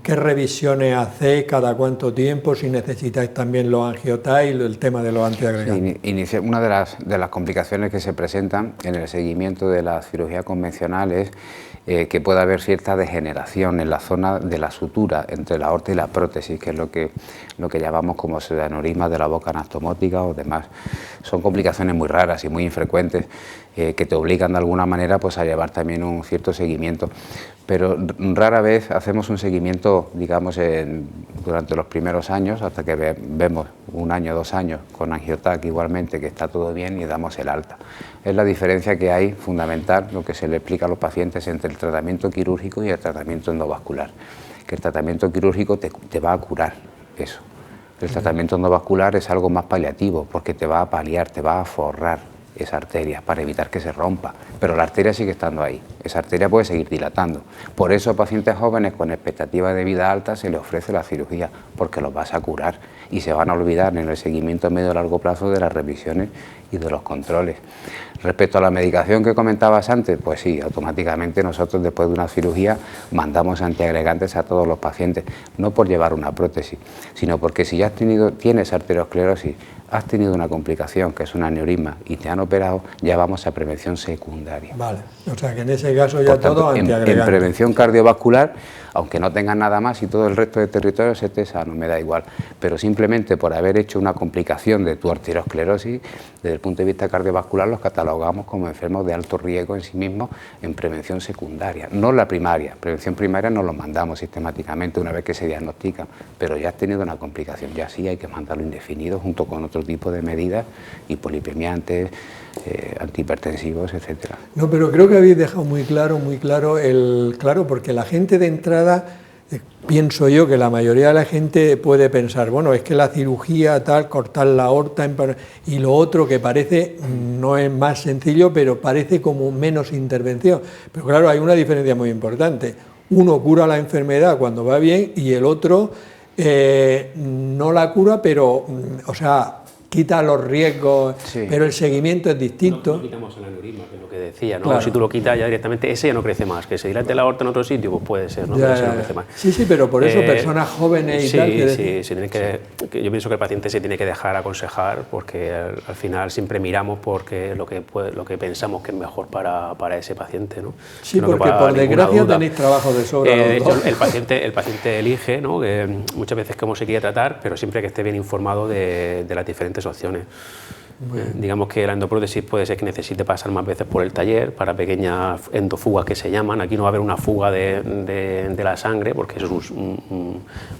¿qué revisiones hacéis, cada cuánto tiempo, si necesitáis también los angiotypes, el tema de los antiagregantes? Una de las complicaciones que se presentan en el seguimiento de la cirugía convencional es que puede haber cierta degeneración en la zona de la sutura entre la aorta y la prótesis, que es lo que llamamos como pseudoaneurismas de la boca anastomótica o demás. Son complicaciones muy raras y muy infrecuentes que te obligan de alguna manera pues, a llevar también un cierto seguimiento, pero rara vez hacemos un seguimiento, digamos, durante los primeros años, hasta que vemos 1 año, 2 años con angiotac igualmente, que está todo bien y damos el alta. Es la diferencia que hay fundamental, lo que se le explica a los pacientes entre el tratamiento quirúrgico y el tratamiento endovascular, que el tratamiento quirúrgico te va a curar eso. El tratamiento endovascular es algo más paliativo, porque te va a paliar, te va a forrar esa arteria para evitar que se rompa, pero la arteria sigue estando ahí, esa arteria puede seguir dilatando. Por eso a pacientes jóvenes con expectativa de vida alta se les ofrece la cirugía, porque los vas a curar y se van a olvidar en el seguimiento a medio y largo plazo de las revisiones y de los controles. Respecto a la medicación que comentabas antes, pues sí, automáticamente nosotros después de una cirugía mandamos antiagregantes a todos los pacientes, no por llevar una prótesis, sino porque si ya tienes arteriosclerosis, has tenido una complicación que es un aneurisma y te han operado, ya vamos a prevención secundaria. Vale, o sea que en ese caso ya todo antiagregante. En prevención cardiovascular, aunque no tengas nada más y todo el resto de territorio se esté sano, me da igual, pero simplemente por haber hecho una complicación de tu arteriosclerosis, desde el punto de vista cardiovascular los catalogamos como enfermos de alto riesgo en sí mismos en prevención secundaria, no la primaria. Prevención primaria no los mandamos sistemáticamente una vez que se diagnostican, pero ya has tenido una complicación, ya sí hay que mandarlo indefinido junto con otro tipo de medidas, hipolipemiantes, antihipertensivos, etcétera. No, pero creo que habéis dejado muy claro porque la gente de entrada, pienso yo que la mayoría de la gente puede pensar, bueno, es que la cirugía tal, cortar la aorta, y lo otro que parece, no es más sencillo, pero parece como menos intervención. Pero claro, hay una diferencia muy importante. Uno cura la enfermedad cuando va bien y el otro no la cura, pero, o sea, quita los riesgos, sí, pero el seguimiento es distinto. No quitamos el aneurisma, que es lo que decía, ¿no? Claro. Si tú lo quitas ya directamente, ese ya no crece más, que se dilate la aorta en otro sitio, pues puede ser, ¿no? Pero ese no crece más. Sí, pero por eso personas jóvenes y sí, tal... yo pienso que el paciente se tiene que dejar aconsejar, porque al final siempre miramos porque lo que pensamos que es mejor para ese paciente, ¿no? Sí, no, porque por desgracia tenéis trabajo de sobra. El paciente elige, ¿no? Que muchas veces cómo se quiere tratar, pero siempre que esté bien informado de las diferentes opciones. Digamos que la endoprótesis puede ser que necesite pasar más veces por el taller para pequeñas endofugas que se llaman. Aquí no va a haber una fuga de la sangre porque eso es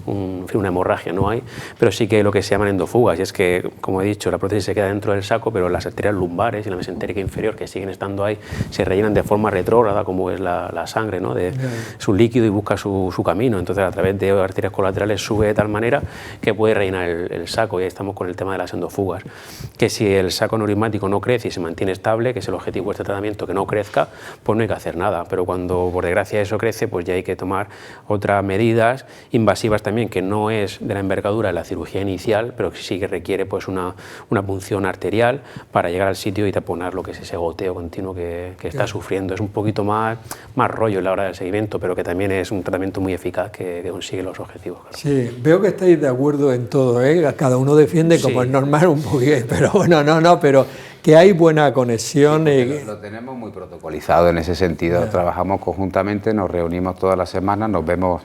una hemorragia, no hay, pero sí que lo que se llaman endofugas, y es que, como he dicho, la prótesis se queda dentro del saco, pero las arterias lumbares y la mesentérica inferior que siguen estando ahí se rellenan de forma retrógrada, como es la sangre, ¿no? Es un líquido y busca su camino, entonces a través de arterias colaterales sube de tal manera que puede rellenar el saco, y ahí estamos con el tema de las endofugas, que si el saco neurismático no crece y se mantiene estable, que es el objetivo de este tratamiento, que no crezca, pues no hay que hacer nada, pero cuando por desgracia eso crece, pues ya hay que tomar otras medidas invasivas también, que no es de la envergadura de la cirugía inicial, pero que sí que requiere pues una punción arterial para llegar al sitio y taponar lo que es ese goteo continuo que está sufriendo. Es un poquito más rollo en la hora del seguimiento, pero que también es un tratamiento muy eficaz que consigue los objetivos. Claro. Sí, veo que estáis de acuerdo en todo, ¿eh? Cada uno defiende como es normal un poquito, pero bueno, no, pero que hay buena conexión. Lo tenemos muy protocolizado en ese sentido, trabajamos conjuntamente, nos reunimos todas las semanas, nos vemos,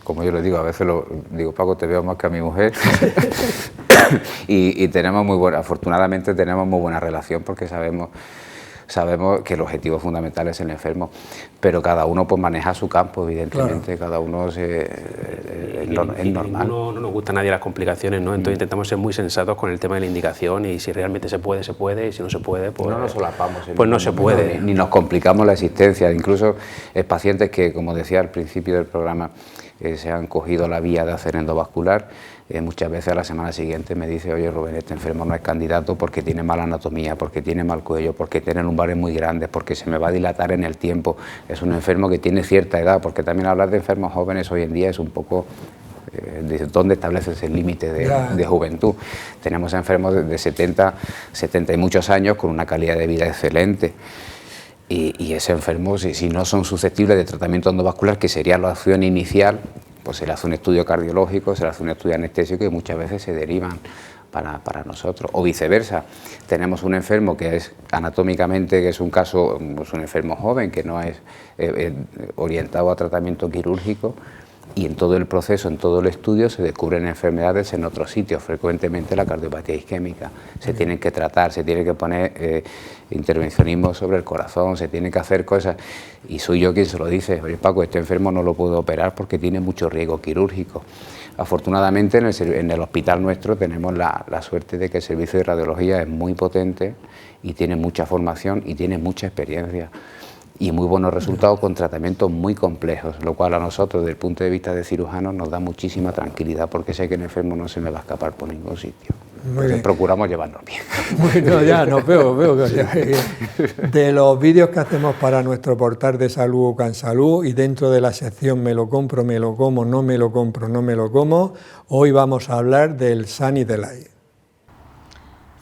como yo les digo, a veces digo, Paco, te veo más que a mi mujer, y tenemos afortunadamente tenemos muy buena relación porque sabemos que el objetivo fundamental es el enfermo, pero cada uno pues maneja su campo, evidentemente, claro. Cada uno es normal. No nos gusta a nadie las complicaciones, ¿no? Entonces intentamos ser muy sensatos con el tema de la indicación, y si realmente se puede, y si no se puede, pues no nos solapamos. Pues no se puede. Ni nos complicamos la existencia, incluso pacientes que, como decía al principio del programa, se han cogido la vía de hacer endovascular, muchas veces a la semana siguiente me dice, oye Rubén, este enfermo no es candidato porque tiene mala anatomía, porque tiene mal cuello, porque tiene lumbares muy grandes, porque se me va a dilatar en el tiempo, es un enfermo que tiene cierta edad, porque también hablar de enfermos jóvenes hoy en día es un poco... ¿dónde estableces el límite de juventud? Tenemos enfermos de 70 y muchos años con una calidad de vida excelente. Y ese enfermo, si no son susceptibles de tratamiento endovascular, que sería la opción inicial, pues se le hace un estudio cardiológico, se le hace un estudio anestésico y muchas veces se derivan para nosotros. O viceversa, tenemos un enfermo que es anatómicamente, que es un caso, pues un enfermo joven que no es orientado a tratamiento quirúrgico, y en todo el proceso, en todo el estudio, se descubren enfermedades en otros sitios, frecuentemente la cardiopatía isquémica. Se tienen que tratar, se tiene que poner intervencionismo sobre el corazón, se tienen que hacer cosas. Y soy yo quien se lo dice, oye Paco, este enfermo no lo puedo operar porque tiene mucho riesgo quirúrgico. Afortunadamente en el hospital nuestro tenemos la suerte de que el servicio de radiología es muy potente y tiene mucha formación y tiene mucha experiencia. Y muy buenos resultados con tratamientos muy complejos, lo cual a nosotros, desde el punto de vista de cirujanos, nos da muchísima tranquilidad, porque sé que el enfermo no se me va a escapar por ningún sitio. Entonces procuramos llevarnos bien. Bueno, ya, no veo que os llevéis bien. De los vídeos que hacemos para nuestro portal de salud Cansalud y dentro de la sección me lo compro, me lo como, no me lo compro, no me lo como, hoy vamos a hablar del Sunny Delight.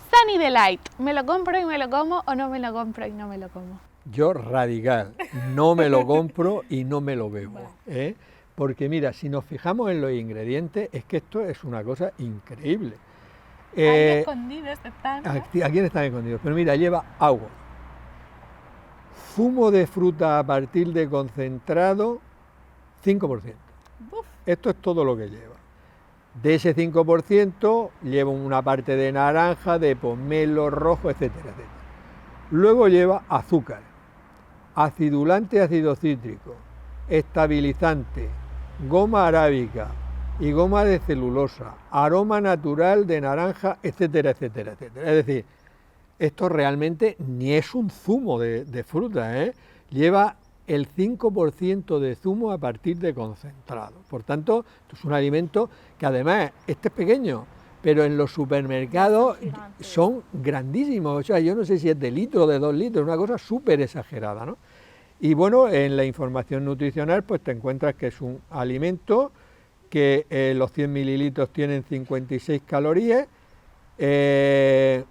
Sunny Delight, ¿me lo compro y me lo como o no me lo compro y no me lo como? Yo radical, no me lo compro y no me lo bebo, porque mira, si nos fijamos en los ingredientes, es que esto es una cosa increíble. Ahí escondidos están, ¿no? Aquí están escondidos, pero mira, lleva agua, zumo de fruta a partir de concentrado, 5%. Uf. Esto es todo lo que lleva. De ese 5% lleva una parte de naranja, de pomelo rojo, etcétera, etcétera. Luego lleva azúcar, acidulante ácido cítrico, estabilizante, goma arábica y goma de celulosa, aroma natural de naranja, etcétera, etcétera, etcétera. Es decir, esto realmente ni es un zumo de fruta, lleva el 5% de zumo a partir de concentrado. Por tanto, esto es un alimento que además, este es pequeño, pero en los supermercados son grandísimos, o sea, yo no sé si es de litro o de 2 litros, una cosa súper exagerada, ¿no? Y bueno, en la información nutricional pues te encuentras que es un alimento que los 100 mililitros tienen 56 calorías, el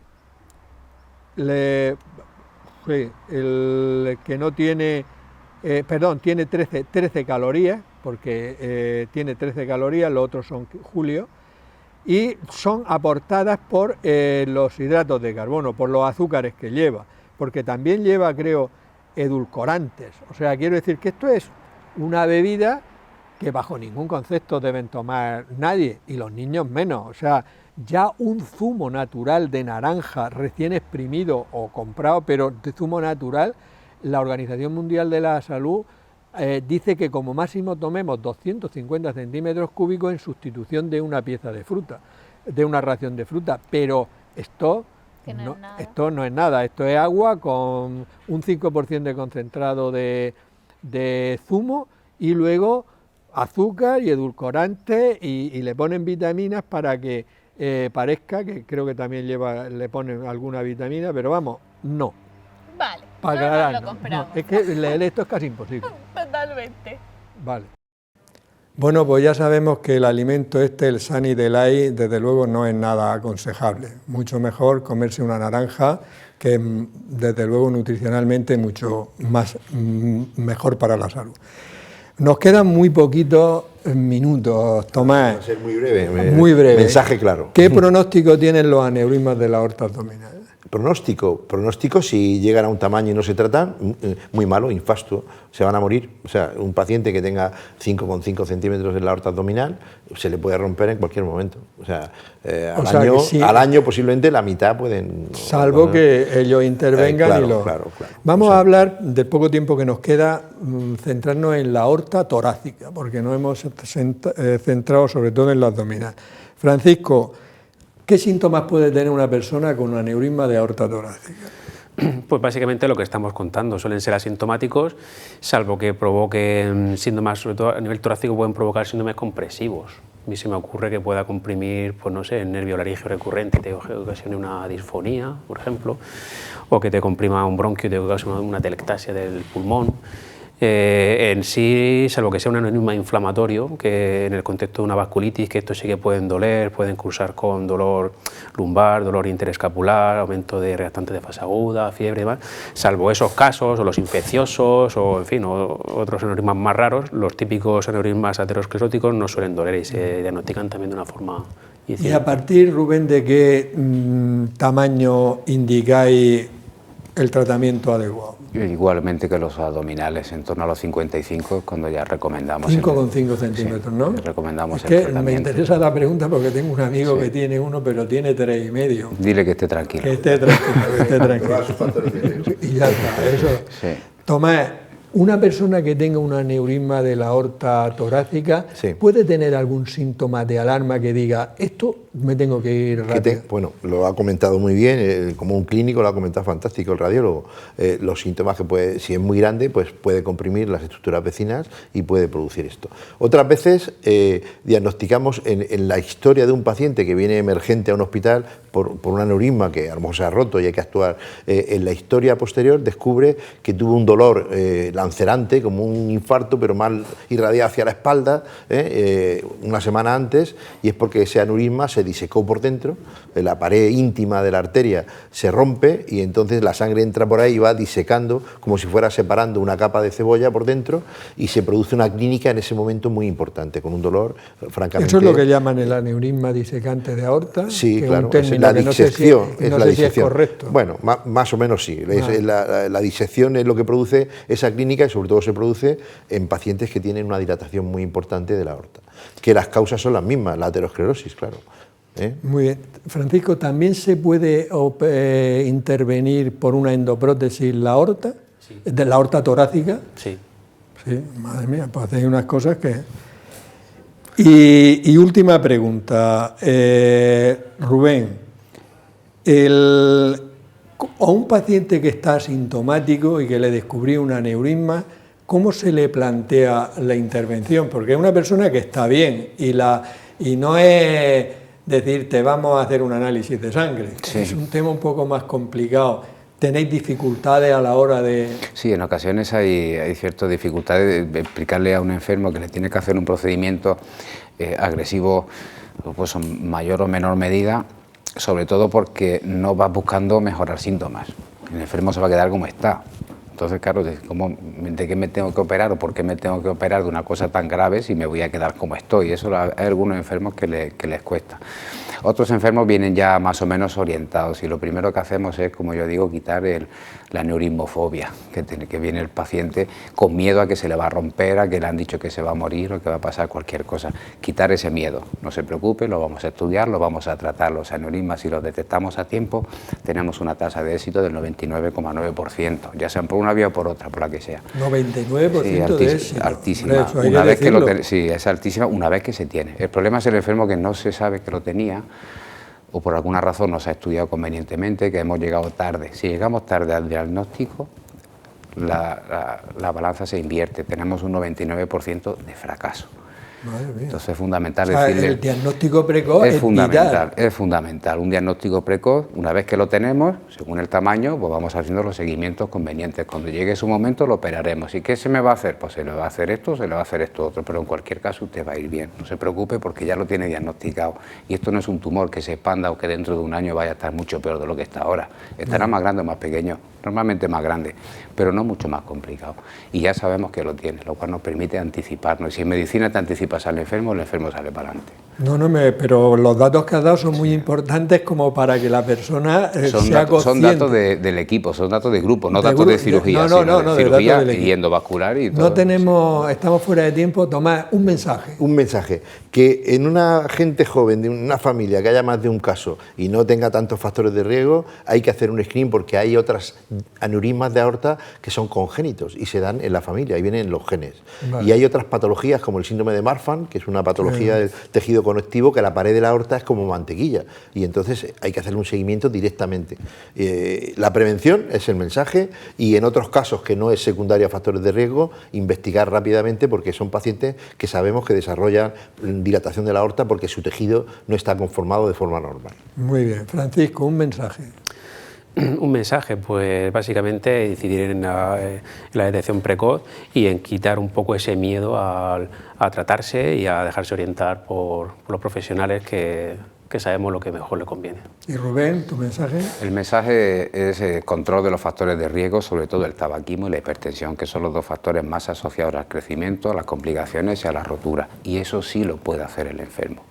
que no tiene, tiene 13 calorías, porque tiene 13 calorías, los otros son Julio, y son aportadas por los hidratos de carbono, por los azúcares que lleva, porque también lleva, creo, edulcorantes. O sea, quiero decir que esto es una bebida que bajo ningún concepto deben tomar nadie, y los niños menos. O sea, ya un zumo natural de naranja recién exprimido o comprado, pero de zumo natural, la Organización Mundial de la Salud dice que como máximo tomemos 250 centímetros cúbicos en sustitución de una pieza de fruta, de una ración de fruta, pero esto no es nada, esto es agua con un 5% de concentrado de zumo y luego azúcar y edulcorante y le ponen vitaminas para que parezca, que creo que también le ponen alguna vitamina, pero vamos, no. Vale, para aclarar, no, es que esto es casi imposible. Totalmente. Vale. Bueno, pues ya sabemos que el alimento el Sunny Delight, desde luego no es nada aconsejable. Mucho mejor comerse una naranja, que desde luego nutricionalmente mucho más mejor para la salud. Nos quedan muy poquitos minutos, Tomás. Va a ser muy breve. Muy breve. Mensaje claro. ¿Qué pronóstico tienen los aneurismas de la aorta abdominal? Pronóstico, si llegan a un tamaño y no se tratan, muy malo, infastuo, se van a morir. O sea, un paciente que tenga 5,5 centímetros en la aorta abdominal se le puede romper en cualquier momento. O sea, al año posiblemente la mitad pueden... Salvo que ellos intervengan Claro. Vamos a hablar, del poco tiempo que nos queda, centrarnos en la aorta torácica, porque nos hemos centrado sobre todo en la abdominal. Francisco, ¿qué síntomas puede tener una persona con un aneurisma de aorta torácica? Pues básicamente lo que estamos contando, suelen ser asintomáticos, salvo que provoquen síntomas, sobre todo a nivel torácico pueden provocar síndromes compresivos. A mí se me ocurre que pueda comprimir, pues no sé, el nervio laríngeo recurrente y te ocasione una disfonía, por ejemplo, o que te comprima un bronquio y te ocasione una telectasia del pulmón. En sí, salvo que sea un aneurisma inflamatorio, que en el contexto de una vasculitis, que estos sí que pueden doler, pueden cursar con dolor lumbar, dolor interescapular, aumento de reactantes de fase aguda, fiebre y demás, salvo esos casos, o los infecciosos, o en fin, o otros aneurismas más raros, los típicos aneurismas ateroscleróticos no suelen doler y se diagnostican también de una forma incidente. ¿Y a partir, Rubén, de qué tamaño indicáis el tratamiento adecuado? Igualmente que los abdominales, en torno a los 55, cuando ya recomendamos... 5,5 centímetros, sí, ¿no? Recomendamos es el que tratamiento. Me interesa la pregunta porque tengo un amigo que tiene uno, pero tiene 3,5. Dile que esté tranquilo. Que esté tranquilo, que esté tranquilo. Y ya está, eso. Sí. Tomás, una persona que tenga un aneurisma de la aorta torácica, ¿puede tener algún síntoma de alarma que diga, esto me tengo que ir rápido? Bueno, lo ha comentado muy bien, como un clínico lo ha comentado fantástico el radiólogo. Los síntomas que puede, si es muy grande, pues puede comprimir las estructuras vecinas y puede producir esto. Otras veces diagnosticamos en la historia de un paciente que viene emergente a un hospital por un aneurisma que a lo mejor se ha roto y hay que actuar. En la historia posterior descubre que tuvo un dolor lancerante, como un infarto, pero mal irradiado hacia la espalda, una semana antes, y es porque ese aneurisma se disecó por dentro, la pared íntima de la arteria se rompe y entonces la sangre entra por ahí y va disecando como si fuera separando una capa de cebolla por dentro y se produce una clínica en ese momento muy importante, con un dolor francamente... ¿Eso es lo que llaman el aneurisma disecante de aorta? Sí, que claro, es la disección. No sé si es correcto. Bueno, más o menos sí. La disección es lo que produce esa clínica y sobre todo se produce en pacientes que tienen una dilatación muy importante de la aorta, que las causas son las mismas, la aterosclerosis, claro. Muy bien. Francisco, ¿también se puede intervenir por una endoprótesis la aorta? Sí. ¿De la aorta torácica? Sí. Sí, madre mía, pues hacéis unas cosas que... Y última pregunta, Rubén, a un paciente que está asintomático y que le descubrí un aneurisma, ¿cómo se le plantea la intervención? Porque es una persona que está bien y no es decirte vamos a hacer un análisis de sangre. Sí. Es un tema un poco más complicado. ¿Tenéis dificultades a la hora de...? Sí, en ocasiones hay ciertas dificultades de explicarle a un enfermo que le tiene que hacer un procedimiento agresivo, pues en mayor o menor medida, sobre todo porque no va buscando mejorar síntomas. El enfermo se va a quedar como está. Entonces, claro, ¿de qué me tengo que operar o por qué me tengo que operar de una cosa tan grave si me voy a quedar como estoy? Eso hay algunos enfermos que les cuesta. Otros enfermos vienen ya más o menos orientados y lo primero que hacemos es, como yo digo, quitar la neurismofobia, que viene el paciente con miedo a que se le va a romper, a que le han dicho que se va a morir o que va a pasar cualquier cosa. Quitar ese miedo, no se preocupe, lo vamos a estudiar, lo vamos a tratar. Los aneurismas, si los detectamos a tiempo, tenemos una tasa de éxito del 99,9%, ya sean por una vía o por otra, por la que sea. 99% de éxito. Altísima. Una vez que sí, es altísima una vez que se tiene. El problema es el enfermo que no se sabe que lo tenía o por alguna razón no se ha estudiado convenientemente, que hemos llegado tarde. Si llegamos tarde al diagnóstico, la balanza se invierte, tenemos un 99% de fracaso. Madre mía. Entonces es fundamental decirle... El diagnóstico precoz es fundamental, es fundamental. Un diagnóstico precoz, una vez que lo tenemos, según el tamaño, pues vamos haciendo los seguimientos convenientes. Cuando llegue su momento lo operaremos. ¿Y qué se me va a hacer? Pues se le va a hacer esto, se le va a hacer esto otro, pero en cualquier caso usted va a ir bien. No se preocupe porque ya lo tiene diagnosticado. Y esto no es un tumor que se expanda o que dentro de un año vaya a estar mucho peor de lo que está ahora. Estará más grande o más pequeño, normalmente más grande, pero no mucho más complicado. Y ya sabemos que lo tiene, lo cual nos permite anticiparnos. Y si en medicina te anticipas al enfermo, el enfermo sale para adelante. Pero los datos que has dado son muy importantes como para que la persona sea consciente. Son datos del equipo, son datos de grupo, no datos de cirugía, sino de cirugía y endovascular y todo. Estamos fuera de tiempo. Tomás, un mensaje. Un mensaje, que en una gente joven, de una familia que haya más de un caso y no tenga tantos factores de riesgo, hay que hacer un screening porque hay otras aneurismas de aorta que son congénitos y se dan en la familia, y vienen en los genes. Vale. Y hay otras patologías como el síndrome de Marfan, Marfan, que es una patología del tejido conectivo, que la pared de la aorta es como mantequilla y entonces hay que hacerle un seguimiento directamente. La prevención es el mensaje y en otros casos que no es secundario a factores de riesgo, investigar rápidamente porque son pacientes que sabemos que desarrollan dilatación de la aorta porque su tejido no está conformado de forma normal. Muy bien. Francisco, un mensaje. Un mensaje, pues básicamente incidir en la detección precoz y en quitar un poco ese miedo a tratarse y a dejarse orientar por los profesionales que sabemos lo que mejor le conviene. Y Rubén, ¿tu mensaje? El mensaje es el control de los factores de riesgo, sobre todo el tabaquismo y la hipertensión, que son los dos factores más asociados al crecimiento, a las complicaciones y a la rotura. Y eso sí lo puede hacer el enfermo.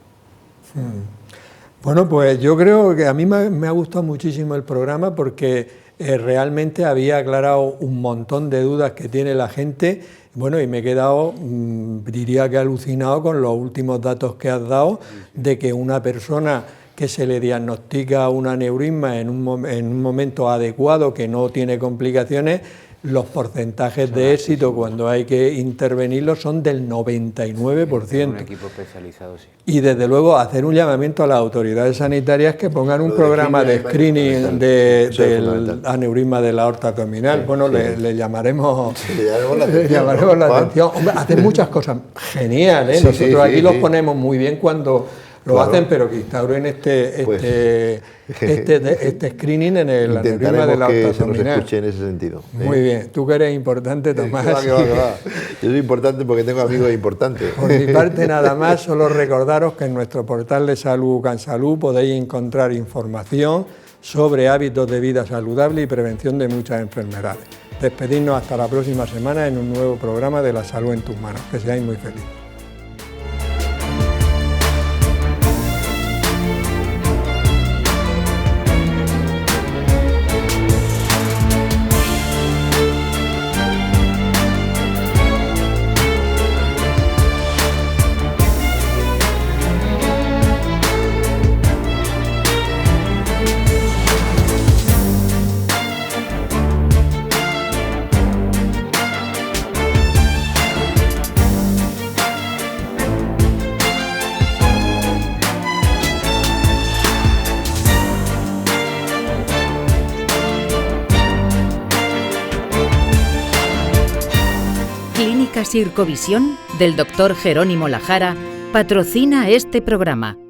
Bueno, pues yo creo que a mí me ha gustado muchísimo el programa porque realmente había aclarado un montón de dudas que tiene la gente. Bueno, y me he quedado, diría que alucinado con los últimos datos que has dado, de que una persona que se le diagnostica un aneurisma en un momento adecuado, que no tiene complicaciones, los porcentajes de éxito cuando hay que intervenirlo son del 99%. Un equipo especializado, sí. Y desde luego hacer un llamamiento a las autoridades sanitarias que pongan un programa de screening del aneurisma de la aorta abdominal. Sí, bueno, sí. Le llamaremos la atención. Hombre, hacen muchas cosas geniales, ¿eh? Nosotros aquí los ponemos muy bien cuando lo hacen, pero que instauren este screening en el aneurisma de la aorta abdominal. Se nos escuche en ese sentido. Muy bien. Tú que eres importante, Tomás. Que va. Yo soy importante porque tengo amigos importantes. Por mi parte, nada más, solo recordaros que en nuestro portal de salud Cansalud podéis encontrar información sobre hábitos de vida saludable y prevención de muchas enfermedades. Despedirnos hasta la próxima semana en un nuevo programa de La Salud en tus manos. Que seáis muy felices. Clínica Sircovisión del Dr. Jerónimo Lajara patrocina este programa.